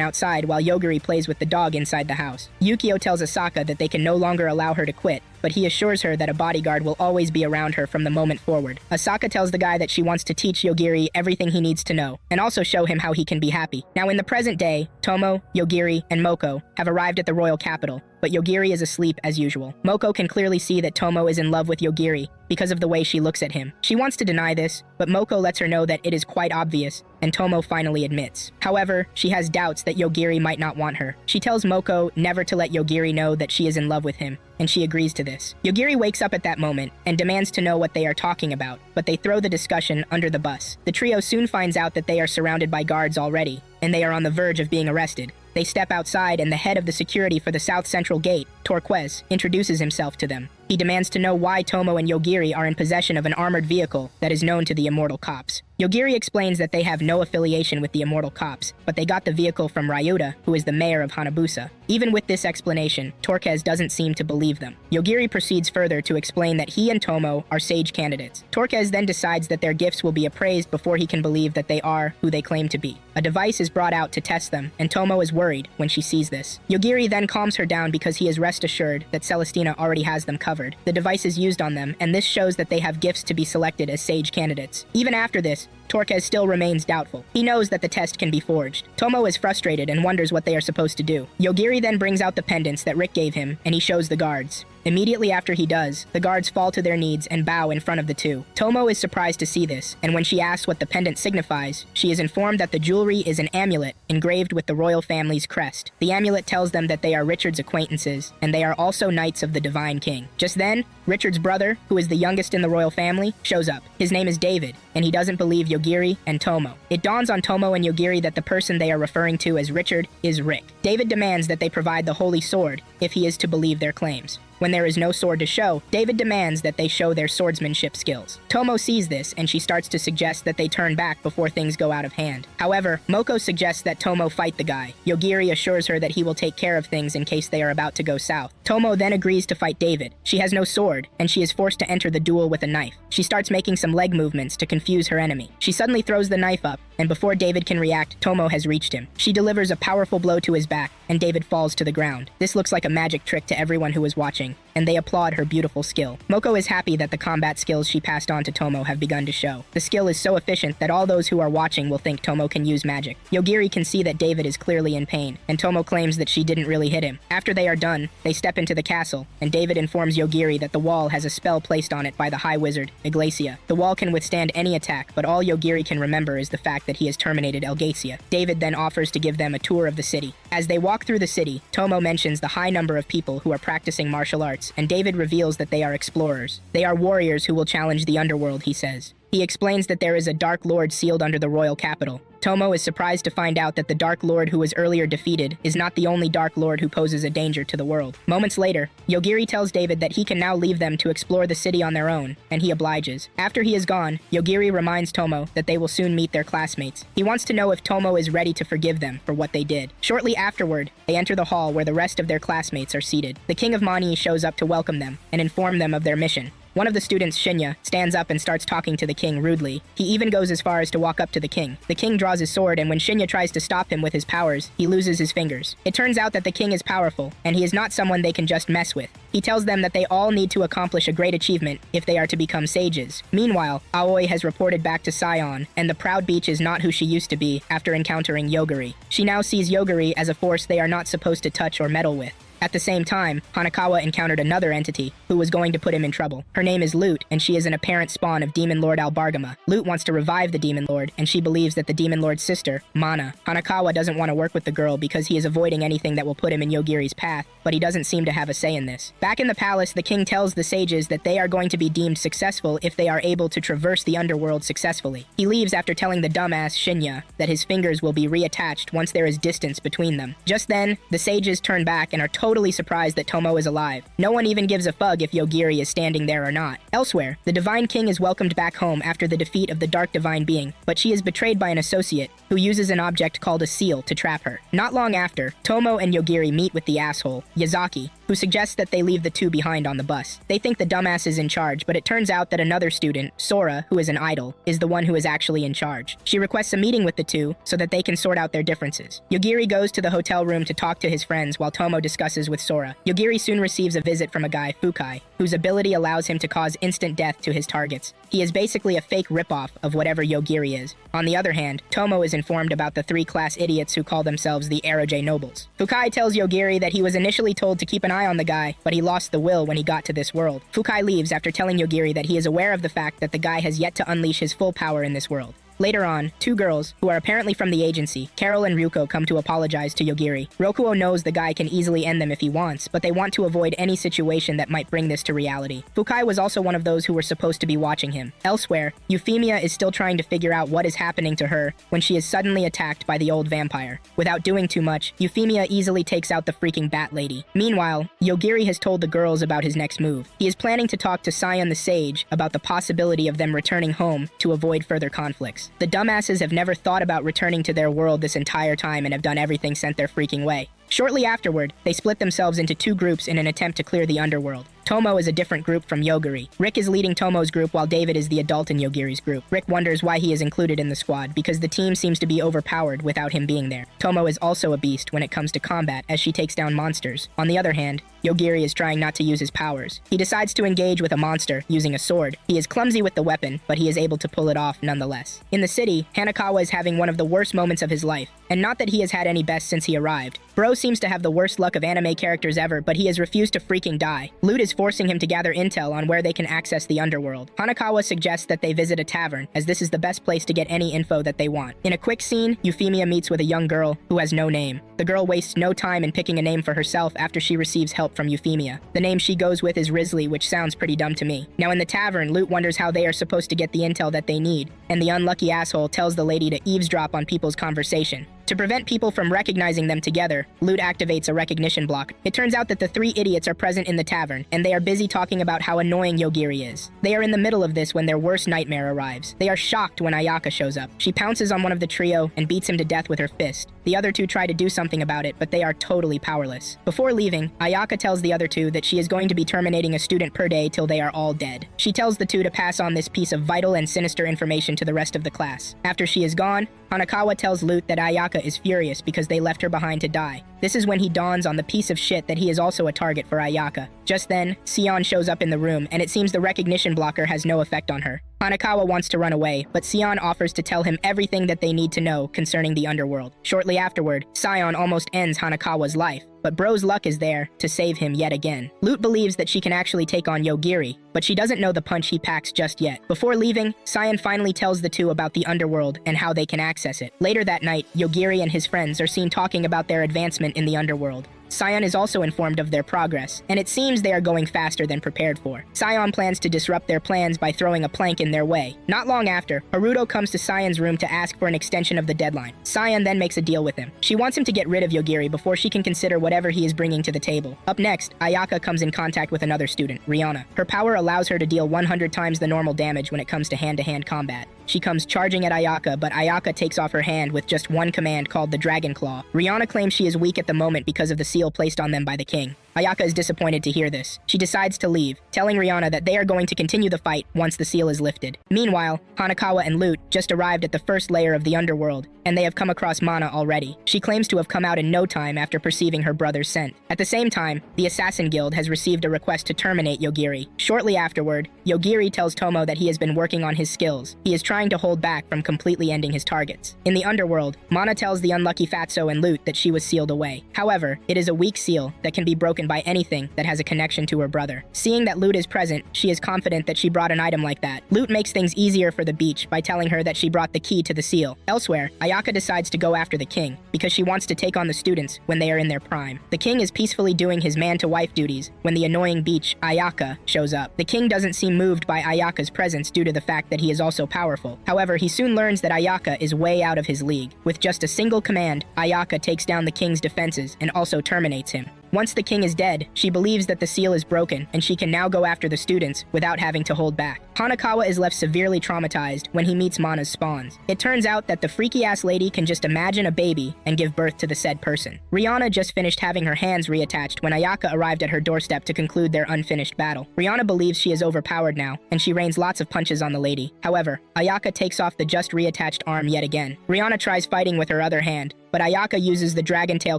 outside while Yogiri plays with the dog inside the house. Yukio tells Asaka that they can no longer allow her to quit, but he assures her that a bodyguard will always be around her from the moment forward. Asaka tells the guy that she wants to teach Yogiri everything he needs to know, and also show him how he can be happy. Now in the present day, Tomo, Yogiri, and Moko have arrived at the royal capital, but Yogiri is asleep as usual. Moko can clearly see that Tomo is in love with Yogiri because of the way she looks at him. She wants to deny this, but Moko lets her know that it is quite obvious, and Tomo finally admits. However, she has doubts that Yogiri might not want her. She tells Moko never to let Yogiri know that she is in love with him, and she agrees to this. Yogiri wakes up at that moment and demands to know what they are talking about, but they throw the discussion under the bus. The trio soon finds out that they are surrounded by guards already, and they are on the verge of being arrested. They step outside, and the head of the security for the South Central Gate, Turquoise, introduces himself to them. He demands to know why Tomo and Yogiri are in possession of an armored vehicle that is known to the Immortal Cops. Yogiri explains that they have no affiliation with the Immortal Cops, but they got the vehicle from Ryuta, who is the mayor of Hanabusa. Even with this explanation, Turquoise doesn't seem to believe them. Yogiri proceeds further to explain that he and Tomo are sage candidates. Turquoise then decides that their gifts will be appraised before he can believe that they are who they claim to be. A device is brought out to test them, and Tomo is worried when she sees this. Yogiri then calms her down because he is rest assured that Celestina already has them covered. The device is used on them, and this shows that they have gifts to be selected as sage candidates. Even after this, Torquez still remains doubtful. He knows that the test can be forged. Tomo is frustrated and wonders what they are supposed to do. Yogiri then brings out the pendants that Rick gave him, and he shows the guards. Immediately after he does, the guards fall to their knees and bow in front of the two. Tomo is surprised to see this, and when she asks what the pendant signifies, she is informed that the jewelry is an amulet engraved with the royal family's crest. The amulet tells them that they are Richard's acquaintances, and they are also knights of the Divine King. Just then, Richard's brother, who is the youngest in the royal family, shows up. His name is David, and he doesn't believe Yogiri and Tomo. It dawns on Tomo and Yogiri that the person they are referring to as Richard is Rick. David demands that they provide the holy sword if he is to believe their claims. When there is no sword to show, David demands that they show their swordsmanship skills. Tomo sees this, and she starts to suggest that they turn back before things go out of hand. However, Moko suggests that Tomo fight the guy. Yogiri assures her that he will take care of things in case they are about to go south. Tomo then agrees to fight David. She has no sword, and she is forced to enter the duel with a knife. She starts making some leg movements to confuse her enemy. She suddenly throws the knife up, and before David can react, Tomo has reached him. She delivers a powerful blow to his back, and David falls to the ground. This looks like a magic trick to everyone who is watching, and they applaud her beautiful skill. Moko is happy that the combat skills she passed on to Tomo have begun to show. The skill is so efficient that all those who are watching will think Tomo can use magic. Yogiri can see that David is clearly in pain, and Tomo claims that she didn't really hit him. After they are done, they step into the castle, and David informs Yogiri that the wall has a spell placed on it by the High Wizard, Iglesia. The wall can withstand any attack, but all Yogiri can remember is the fact that he has terminated Elgacia. David then offers to give them a tour of the city. As they walk through the city, Tomo mentions the high number of people who are practicing martial arts, and David reveals that they are explorers. They are warriors who will challenge the underworld, he says. He explains that there is a Dark Lord sealed under the royal capital. Tomo is surprised to find out that the Dark Lord who was earlier defeated is not the only Dark Lord who poses a danger to the world. Moments later, Yogiri tells David that he can now leave them to explore the city on their own, and he obliges. After he is gone, Yogiri reminds Tomo that they will soon meet their classmates. He wants to know if Tomo is ready to forgive them for what they did. Shortly afterward, they enter the hall where the rest of their classmates are seated. The king of Mani shows up to welcome them and inform them of their mission. One of the students, Shinya, stands up and starts talking to the king rudely. He even goes as far as to walk up to the king. The king draws his sword, and when Shinya tries to stop him with his powers, he loses his fingers. It turns out that the king is powerful, and he is not someone they can just mess with. He tells them that they all need to accomplish a great achievement if they are to become sages. Meanwhile, Aoi has reported back to Sion, and the Proud Beach is not who she used to be after encountering Yogiri. She now sees Yogiri as a force they are not supposed to touch or meddle with. At the same time, Hanakawa encountered another entity who was going to put him in trouble. Her name is Lute, and she is an apparent spawn of Demon Lord Albargama. Lute wants to revive the Demon Lord, and she believes that the Demon Lord's sister, Mana. Hanakawa doesn't want to work with the girl because he is avoiding anything that will put him in Yogiri's path, but he doesn't seem to have a say in this. Back in the palace, the king tells the sages that they are going to be deemed successful if they are able to traverse the underworld successfully. He leaves after telling the dumbass Shinya that his fingers will be reattached once there is distance between them. Just then, the sages turn back and are totally surprised that Tomo is alive. No one even gives a fug if Yogiri is standing there or not. Elsewhere, the Divine King is welcomed back home after the defeat of the Dark Divine Being, but she is betrayed by an associate who uses an object called a seal to trap her. Not long after, Tomo and Yogiri meet with the asshole, Yazaki, who suggests that they leave the two behind on the bus. They think the dumbass is in charge, but it turns out that another student, Sora, who is an idol, is the one who is actually in charge. She requests a meeting with the two so that they can sort out their differences. Yogiri goes to the hotel room to talk to his friends while Tomo discusses with Sora. Yogiri soon receives a visit from a guy, Fukai, whose ability allows him to cause instant death to his targets. He is basically a fake ripoff of whatever Yogiri is. On the other hand, Tomo is informed about the three class idiots who call themselves the Aeroge Nobles. Fukai tells Yogiri that he was initially told to keep an eye on the guy, but he lost the will when he got to this world. Fukai leaves after telling Yogiri that he is aware of the fact that the guy has yet to unleash his full power in this world. Later on, two girls, who are apparently from the agency, Carol and Ryuko, come to apologize to Yogiri. Rokuo knows the guy can easily end them if he wants, but they want to avoid any situation that might bring this to reality. Fukai was also one of those who were supposed to be watching him. Elsewhere, Euphemia is still trying to figure out what is happening to her when she is suddenly attacked by the old vampire. Without doing too much, Euphemia easily takes out the freaking Bat Lady. Meanwhile, Yogiri has told the girls about his next move. He is planning to talk to Sion the Sage about the possibility of them returning home to avoid further conflicts. The dumbasses have never thought about returning to their world this entire time and have done everything sent their freaking way. Shortly afterward, they split themselves into two groups in an attempt to clear the underworld. Tomo is a different group from Yogiri. Rick is leading Tomo's group while David is the adult in Yogiri's group. Rick wonders why he is included in the squad because the team seems to be overpowered without him being there. Tomo is also a beast when it comes to combat as she takes down monsters. On the other hand, Yogiri is trying not to use his powers. He decides to engage with a monster using a sword. He is clumsy with the weapon, but he is able to pull it off nonetheless. In the city, Hanakawa is having one of the worst moments of his life, and not that he has had any best since he arrived. Bro seems to have the worst luck of anime characters ever, but he has refused to freaking die. Loot is forcing him to gather intel on where they can access the underworld. Hanakawa suggests that they visit a tavern, as this is the best place to get any info that they want. In a quick scene, Euphemia meets with a young girl who has no name. The girl wastes no time in picking a name for herself after she receives help from Euphemia. The name she goes with is Risley, which sounds pretty dumb to me. Now in the tavern, Loot wonders how they are supposed to get the intel that they need, and the unlucky asshole tells the lady to eavesdrop on people's conversation. To prevent people from recognizing them together, Loot activates a recognition block. It turns out that the three idiots are present in the tavern, and they are busy talking about how annoying Yogiri is. They are in the middle of this when their worst nightmare arrives. They are shocked when Ayaka shows up. She pounces on one of the trio and beats him to death with her fist. The other two try to do something about it, but they are totally powerless. Before leaving, Ayaka tells the other two that she is going to be terminating a student per day till they are all dead. She tells the two to pass on this piece of vital and sinister information to the rest of the class. After she is gone, Hanakawa tells Loot that Ayaka is furious because they left her behind to die. This is when he dawns on the piece of shit that he is also a target for Ayaka. Just then, Sion shows up in the room, and it seems the recognition blocker has no effect on her. Hanakawa wants to run away, but Sion offers to tell him everything that they need to know concerning the underworld. Shortly afterward, Sion almost ends Hanakawa's life, but Bro's luck is there to save him yet again. Loot believes that she can actually take on Yogiri, but she doesn't know the punch he packs just yet. Before leaving, Sion finally tells the two about the underworld and how they can access it. Later that night, Yogiri and his friends are seen talking about their advancement in the underworld. Sion is also informed of their progress, and it seems they are going faster than prepared for. Sion plans to disrupt their plans by throwing a plank in their way. Not long after, Haruto comes to Sion's room to ask for an extension of the deadline. Sion then makes a deal with him. She wants him to get rid of Yogiri before she can consider whatever he is bringing to the table. Up next, Ayaka comes in contact with another student, Rihanna. Her power allows her to deal 100 times the normal damage when it comes to hand-to-hand combat. She comes charging at Ayaka, but Ayaka takes off her hand with just one command called the Dragon Claw. Rihanna claims she is weak at the moment because of the seal placed on them by the king. Ayaka is disappointed to hear this. She decides to leave, telling Rihanna that they are going to continue the fight once the seal is lifted. Meanwhile, Hanakawa and Loot just arrived at the first layer of the underworld, and they have come across Mana already. She claims to have come out in no time after perceiving her brother's scent. At the same time, the Assassin Guild has received a request to terminate Yogiri. Shortly afterward, Yogiri tells Tomo that he has been working on his skills. He is trying to hold back from completely ending his targets. In the underworld, Mana tells the unlucky Fatso and Loot that she was sealed away. However, it is a weak seal that can be broken by anything that has a connection to her brother. Seeing that Loot is present, she is confident that she brought an item like that. Loot makes things easier for the beach by telling her that she brought the key to the seal. Elsewhere, Ayaka decides to go after the king, because she wants to take on the students when they are in their prime. The king is peacefully doing his man-to-wife duties when the annoying beach, Ayaka, shows up. The king doesn't seem moved by Ayaka's presence due to the fact that he is also powerful. However, he soon learns that Ayaka is way out of his league. With just a single command, Ayaka takes down the king's defenses and also terminates him. Once the king is dead, she believes that the seal is broken and she can now go after the students without having to hold back. Hanakawa is left severely traumatized when he meets Mana's spawns. It turns out that the freaky-ass lady can just imagine a baby and give birth to the said person. Rihanna just finished having her hands reattached when Ayaka arrived at her doorstep to conclude their unfinished battle. Rihanna believes she is overpowered now, and she rains lots of punches on the lady. However, Ayaka takes off the just reattached arm yet again. Rihanna tries fighting with her other hand, but Ayaka uses the Dragon Tail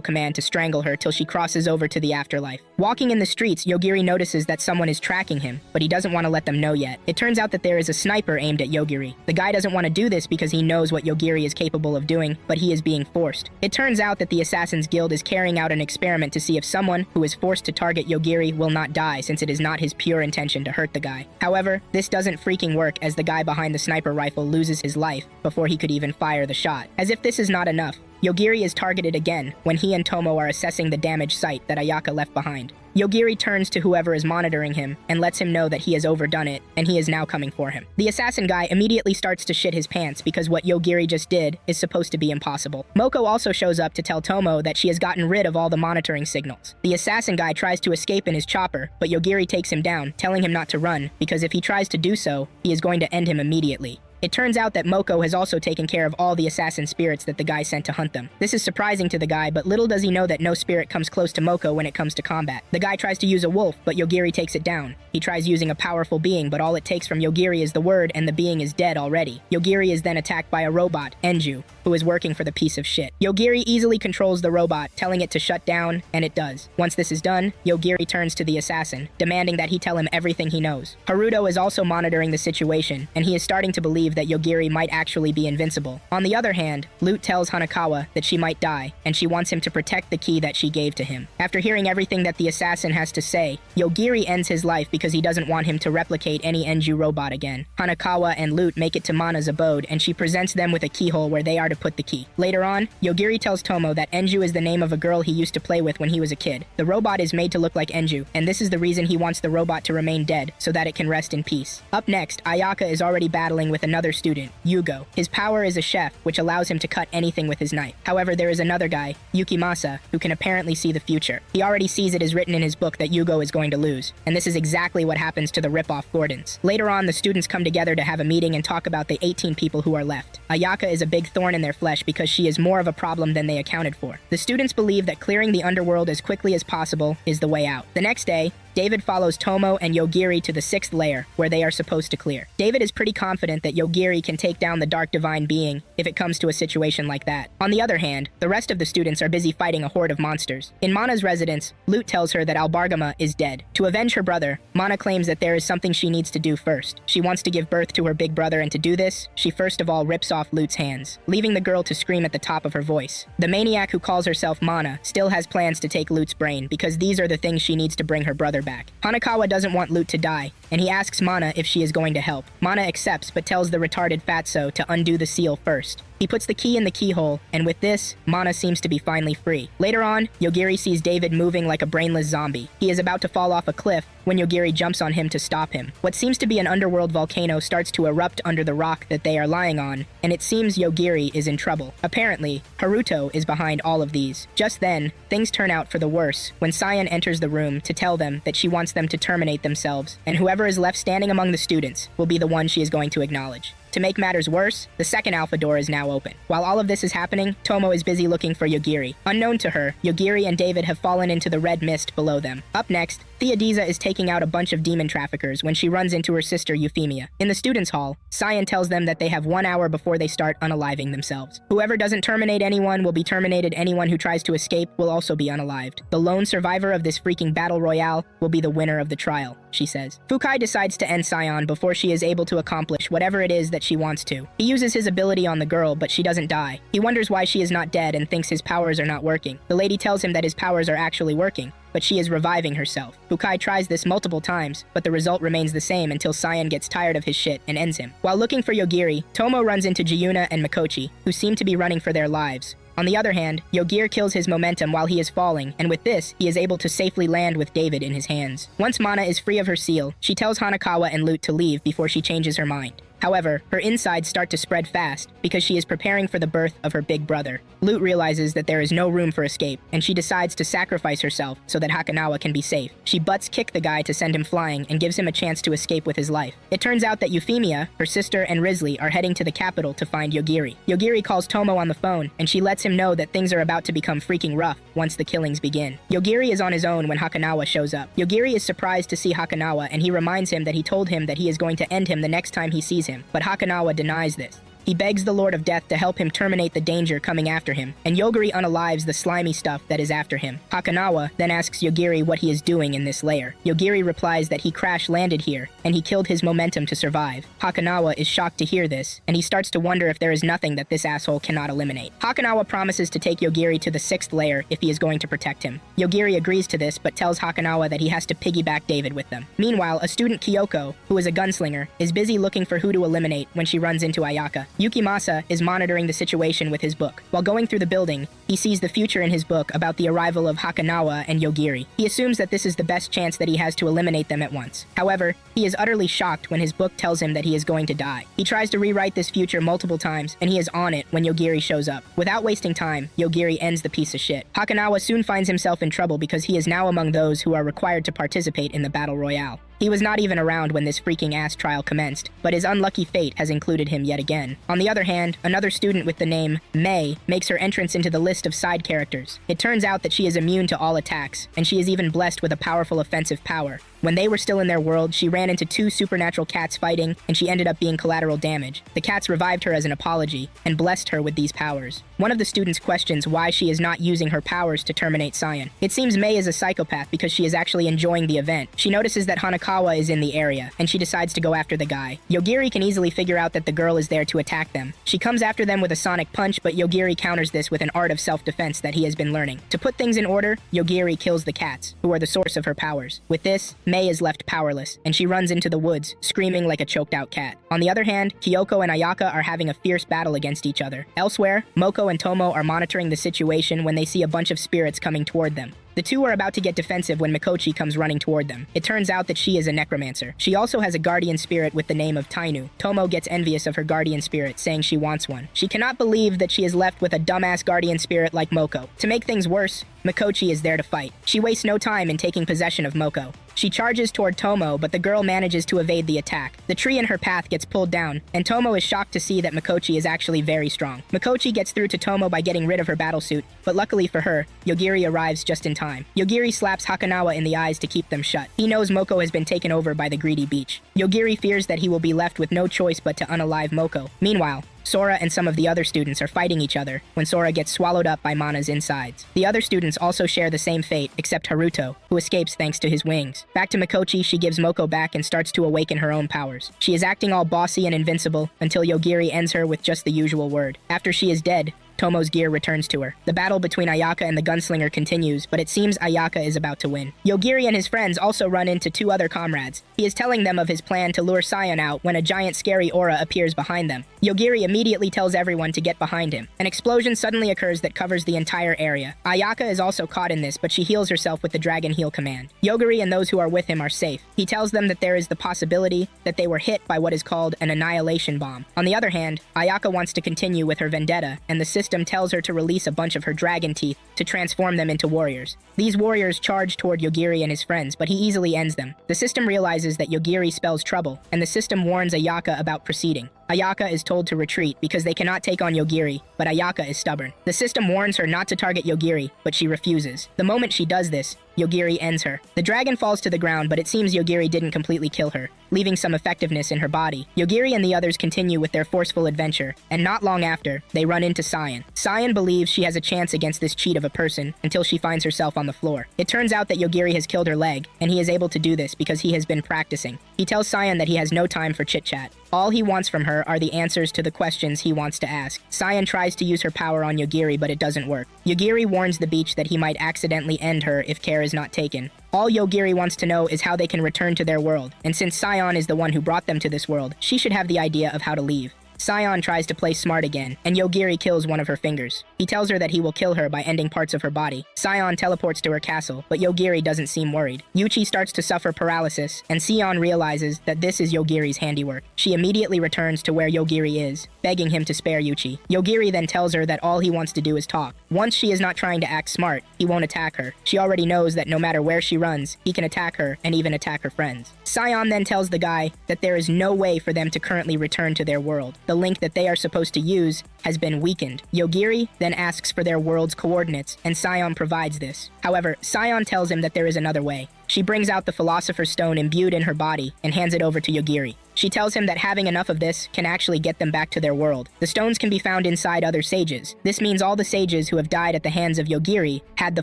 command to strangle her till she crosses over to the afterlife. Walking in the streets, Yogiri notices that someone is tracking him, but he doesn't want to let them know yet. It turns out that there is a sniper aimed at Yogiri. The guy doesn't want to do this because he knows what Yogiri is capable of doing, but he is being forced. It turns out that the Assassin's Guild is carrying out an experiment to see if someone who is forced to target Yogiri will not die, since it is not his pure intention to hurt the guy. However, this doesn't freaking work as the guy behind the sniper rifle loses his life before he could even fire the shot. As if this is not enough, Yogiri is targeted again when he and Tomo are assessing the damaged site that Ayaka left behind. Yogiri turns to whoever is monitoring him and lets him know that he has overdone it and he is now coming for him. The assassin guy immediately starts to shit his pants because what Yogiri just did is supposed to be impossible. Moko also shows up to tell Tomo that she has gotten rid of all the monitoring signals. The assassin guy tries to escape in his chopper, but Yogiri takes him down, telling him not to run because if he tries to do so, he is going to end him immediately. It turns out that Moko has also taken care of all the assassin spirits that the guy sent to hunt them. This is surprising to the guy, but little does he know that no spirit comes close to Moko when it comes to combat. The guy tries to use a wolf, but Yogiri takes it down. He tries using a powerful being, but all it takes from Yogiri is the word, and the being is dead already. Yogiri is then attacked by a robot, Enju, who is working for the piece of shit. Yogiri easily controls the robot, telling it to shut down, and it does. Once this is done, Yogiri turns to the assassin, demanding that he tell him everything he knows. Haruto is also monitoring the situation, and he is starting to believe that Yogiri might actually be invincible. On the other hand, Lute tells Hanakawa that she might die, and she wants him to protect the key that she gave to him. After hearing everything that the assassin has to say, Yogiri ends his life because he doesn't want him to replicate any Enju robot again. Hanakawa and Lute make it to Mana's abode, and she presents them with a keyhole where they are to put the key. Later on, Yogiri tells Tomo that Enju is the name of a girl he used to play with when he was a kid. The robot is made to look like Enju, and this is the reason he wants the robot to remain dead, so that it can rest in peace. Up next, Ayaka is already battling with another student, Yugo. His power is a chef, which allows him to cut anything with his knife. However, there is another guy, Yukimasa, who can apparently see the future. He already sees it as written in his book that Yugo is going to lose, and this is exactly what happens to the rip-off Gordons. Later on, the students come together to have a meeting and talk about the 18 people who are left. Ayaka is a big thorn in their flesh because she is more of a problem than they accounted for. The students believe that clearing the underworld as quickly as possible is the way out. The next day, David follows Tomo and Yogiri to the 6th layer, where they are supposed to clear. David is pretty confident that Yogiri can take down the Dark Divine Being if it comes to a situation like that. On the other hand, the rest of the students are busy fighting a horde of monsters. In Mana's residence, Lute tells her that Albargama is dead. To avenge her brother, Mana claims that there is something she needs to do first. She wants to give birth to her big brother, and to do this, she first of all rips off Lute's hands, leaving the girl to scream at the top of her voice. The maniac who calls herself Mana still has plans to take Lute's brain because these are the things she needs to bring her brother back. Hanakawa doesn't want Lute to die, and he asks Mana if she is going to help. Mana accepts but tells the retarded fatso to undo the seal first. He puts the key in the keyhole, and with this, Mana seems to be finally free. Later on, Yogiri sees David moving like a brainless zombie. He is about to fall off a cliff when Yogiri jumps on him to stop him. What seems to be an underworld volcano starts to erupt under the rock that they are lying on, and it seems Yogiri is in trouble. Apparently, Haruto is behind all of these. Just then, things turn out for the worse when Cyan enters the room to tell them that she wants them to terminate themselves, and whoever is left standing among the students will be the one she is going to acknowledge. To make matters worse, the second alpha door is now open. While all of this is happening, Tomo is busy looking for Yogiri. Unknown to her, Yogiri and David have fallen into the red mist below them. Up next, Theodiza is taking out a bunch of demon traffickers when she runs into her sister Euphemia. In the students' hall, Cyan tells them that they have 1 hour before they start unaliving themselves. Whoever doesn't terminate anyone will be terminated. Anyone who tries to escape will also be unalived. The lone survivor of this freaking battle royale will be the winner of the trial, she says. Fukai decides to end Cyan before she is able to accomplish whatever it is that she wants to. He uses his ability on the girl, but she doesn't die. He wonders why she is not dead and thinks his powers are not working. The lady tells him that his powers are actually working, but she is reviving herself. Fukai tries this multiple times, but the result remains the same until Cyan gets tired of his shit and ends him. While looking for Yogiri, Tomo runs into Jiyuna and Mikochi, who seem to be running for their lives. On the other hand, Yogiri kills his momentum while he is falling, and with this, he is able to safely land with David in his hands. Once Mana is free of her seal, she tells Hanakawa and Lute to leave before she changes her mind. However, her insides start to spread fast because she is preparing for the birth of her big brother. Lute realizes that there is no room for escape, and she decides to sacrifice herself so that Hakanawa can be safe. She butts kick the guy to send him flying and gives him a chance to escape with his life. It turns out that Euphemia, her sister, and Risley are heading to the capital to find Yogiri. Yogiri calls Tomo on the phone, and she lets him know that things are about to become freaking rough once the killings begin. Yogiri is on his own when Hakanawa shows up. Yogiri is surprised to see Hakanawa, and he reminds him that he told him that he is going to end him the next time he sees him, but Hakanawa denies this. He begs the Lord of Death to help him terminate the danger coming after him, and Yogiri unalives the slimy stuff that is after him. Hakanawa then asks Yogiri what he is doing in this lair. Yogiri replies that he crash-landed here, and he killed his momentum to survive. Hakanawa is shocked to hear this, and he starts to wonder if there is nothing that this asshole cannot eliminate. Hakanawa promises to take Yogiri to the 6th layer if he is going to protect him. Yogiri agrees to this, but tells Hakanawa that he has to piggyback David with them. Meanwhile, a student Kyoko, who is a gunslinger, is busy looking for who to eliminate when she runs into Ayaka. Yukimasa is monitoring the situation with his book. While going through the building, he sees the future in his book about the arrival of Hakanawa and Yogiri. He assumes that this is the best chance that he has to eliminate them at once. However, he is utterly shocked when his book tells him that he is going to die. He tries to rewrite this future multiple times, and he is on it when Yogiri shows up. Without wasting time, Yogiri ends the piece of shit. Hakanawa soon finds himself in trouble because he is now among those who are required to participate in the battle royale. He was not even around when this freaking ass trial commenced, but his unlucky fate has included him yet again. On the other hand, another student with the name Mei makes her entrance into the list of side characters. It turns out that she is immune to all attacks, and she is even blessed with a powerful offensive power. When they were still in their world, she ran into two supernatural cats fighting, and she ended up being collateral damage. The cats revived her as an apology, and blessed her with these powers. One of the students questions why she is not using her powers to terminate Sion. It seems Mei is a psychopath because she is actually enjoying the event. She notices that Hanakawa is in the area, and she decides to go after the guy. Yogiri can easily figure out that the girl is there to attack them. She comes after them with a sonic punch, but Yogiri counters this with an art of self-defense that he has been learning. To put things in order, Yogiri kills the cats, who are the source of her powers. With this, Mei is left powerless, and she runs into the woods, screaming like a choked-out cat. On the other hand, Kyoko and Ayaka are having a fierce battle against each other. Elsewhere, Moko and Tomo are monitoring the situation when they see a bunch of spirits coming toward them. The two are about to get defensive when Mikochi comes running toward them. It turns out that she is a necromancer. She also has a guardian spirit with the name of Tainu. Tomo gets envious of her guardian spirit, saying she wants one. She cannot believe that she is left with a dumbass guardian spirit like Moko. To make things worse, Mikochi is there to fight. She wastes no time in taking possession of Moko. She charges toward Tomo, but the girl manages to evade the attack. The tree in her path gets pulled down, and Tomo is shocked to see that Mikochi is actually very strong. Mikochi gets through to Tomo by getting rid of her battlesuit, but luckily for her, Yogiri arrives just in time. Yogiri slaps Hakanawa in the eyes to keep them shut. He knows Moko has been taken over by the greedy beach. Yogiri fears that he will be left with no choice but to unalive Moko. Meanwhile, Sora and some of the other students are fighting each other when Sora gets swallowed up by Mana's insides. The other students also share the same fate, except Haruto, who escapes thanks to his wings. Back to Mikochi, she gives Moko back and starts to awaken her own powers. She is acting all bossy and invincible until Yogiri ends her with just the usual word. After she is dead, Tomo's gear returns to her. The battle between Ayaka and the gunslinger continues, but it seems Ayaka is about to win. Yogiri and his friends also run into two other comrades. He is telling them of his plan to lure Sion out when a giant scary aura appears behind them. Yogiri immediately tells everyone to get behind him. An explosion suddenly occurs that covers the entire area. Ayaka is also caught in this, but she heals herself with the Dragon Heal command. Yogiri and those who are with him are safe. He tells them that there is the possibility that they were hit by what is called an annihilation bomb. On the other hand, Ayaka wants to continue with her vendetta, and the system tells her to release a bunch of her dragon teeth to transform them into warriors. These warriors charge toward Yogiri and his friends, but he easily ends them. The system realizes that Yogiri spells trouble, and the system warns Ayaka about proceeding. Ayaka is told to retreat because they cannot take on Yogiri, but Ayaka is stubborn. The system warns her not to target Yogiri, but she refuses. The moment she does this, Yogiri ends her. The dragon falls to the ground, but it seems Yogiri didn't completely kill her, leaving some effectiveness in her body. Yogiri and the others continue with their forceful adventure, and not long after, they run into Sion. Sion believes she has a chance against this cheat of a person until she finds herself on the floor. It turns out that Yogiri has killed her leg, and he is able to do this because he has been practicing. He tells Sion that he has no time for chit-chat. All he wants from her are the answers to the questions he wants to ask. Sion tries to use her power on Yogiri, but it doesn't work. Yogiri warns the beach that he might accidentally end her if care is not taken. All Yogiri wants to know is how they can return to their world, and since Sion is the one who brought them to this world, she should have the idea of how to leave. Sion tries to play smart again, and Yogiri kills one of her fingers. He tells her that he will kill her by ending parts of her body. Sion teleports to her castle, but Yogiri doesn't seem worried. Yuchi starts to suffer paralysis, and Sion realizes that this is Yogiri's handiwork. She immediately returns to where Yogiri is, begging him to spare Yuchi. Yogiri then tells her that all he wants to do is talk. Once she is not trying to act smart, he won't attack her. She already knows that no matter where she runs, he can attack her and even attack her friends. Sion then tells the guy that there is no way for them to currently return to their world. The link that they are supposed to use has been weakened. Yogiri then asks for their world's coordinates, and Sion provides this. However, Sion tells him that there is another way. She brings out the Philosopher's Stone imbued in her body and hands it over to Yogiri. She tells him that having enough of this can actually get them back to their world. The stones can be found inside other sages. This means all the sages who have died at the hands of Yogiri had the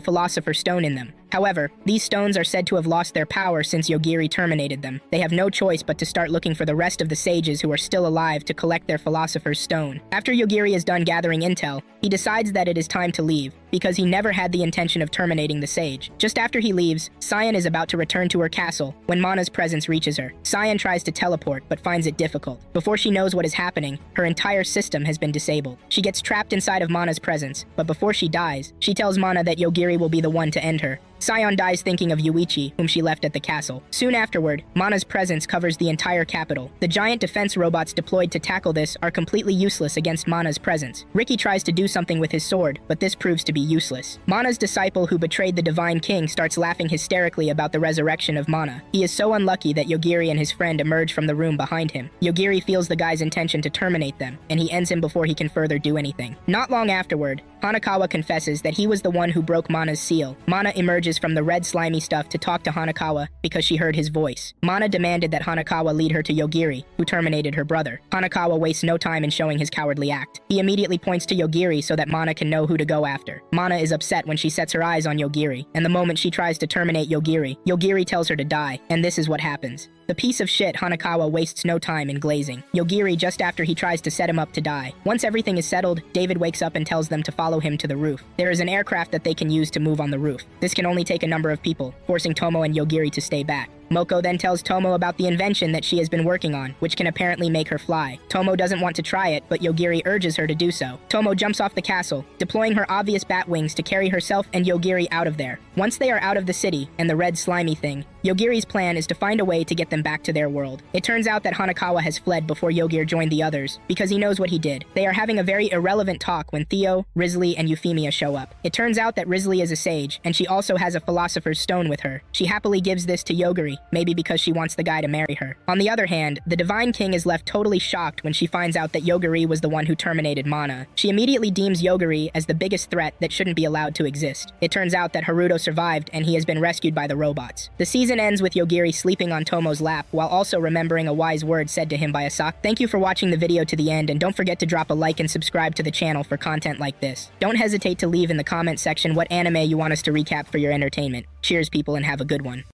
Philosopher's Stone in them. However, these stones are said to have lost their power since Yogiri terminated them. They have no choice but to start looking for the rest of the sages who are still alive to collect their Philosopher's Stone. After Yogiri is done gathering intel, he decides that it is time to leave, because he never had the intention of terminating the sage. Just after he leaves, Sion is about to return to her castle when Mana's presence reaches her. Sion tries to teleport, but finds it difficult. Before she knows what is happening, her entire system has been disabled. She gets trapped inside of Mana's presence, but before she dies, she tells Mana that Yogiri will be the one to end her. Sion dies thinking of Yuichi, whom she left at the castle. Soon afterward, Mana's presence covers the entire capital. The giant defense robots deployed to tackle this are completely useless against Mana's presence. Ricky tries to do something with his sword, but this proves to be useless. Mana's disciple who betrayed the Divine King starts laughing hysterically about the resurrection of Mana. He is so unlucky that Yogiri and his friend emerge from the room behind him. Yogiri feels the guy's intention to terminate them, and he ends him before he can further do anything. Not long afterward, Hanakawa confesses that he was the one who broke Mana's seal. Mana emerges from the red slimy stuff to talk to Hanakawa because she heard his voice. Mana demanded that Hanakawa lead her to Yogiri, who terminated her brother. Hanakawa wastes no time in showing his cowardly act. He immediately points to Yogiri so that Mana can know who to go after. Mana is upset when she sets her eyes on Yogiri, and the moment she tries to terminate Yogiri, Yogiri tells her to die, and this is what happens. The piece of shit Hanakawa wastes no time in glazing Yogiri just after he tries to set him up to die. Once everything is settled, David wakes up and tells them to follow him to the roof. There is an aircraft that they can use to move on the roof. This can only take a number of people, forcing Tomo and Yogiri to stay back. Moko then tells Tomo about the invention that she has been working on, which can apparently make her fly. Tomo doesn't want to try it, but Yogiri urges her to do so. Tomo jumps off the castle, deploying her obvious bat wings to carry herself and Yogiri out of there. Once they are out of the city and the red slimy thing, Yogiri's plan is to find a way to get them back to their world. It turns out that Hanakawa has fled before Yogiri joined the others, because he knows what he did. They are having a very irrelevant talk when Theo, Risley, and Euphemia show up. It turns out that Risley is a sage, and she also has a philosopher's stone with her. She happily gives this to Yogiri, maybe because she wants the guy to marry her. On the other hand, the Divine King is left totally shocked when she finds out that Yogiri was the one who terminated Mana. She immediately deems Yogiri as the biggest threat that shouldn't be allowed to exist. It turns out that Haruto survived and he has been rescued by the robots. The season ends with Yogiri sleeping on Tomo's lap while also remembering a wise word said to him by Asaka. Thank you for watching the video to the end, and don't forget to drop a like and subscribe to the channel for content like this. Don't hesitate to leave in the comment section what anime you want us to recap for your entertainment. Cheers people and have a good one.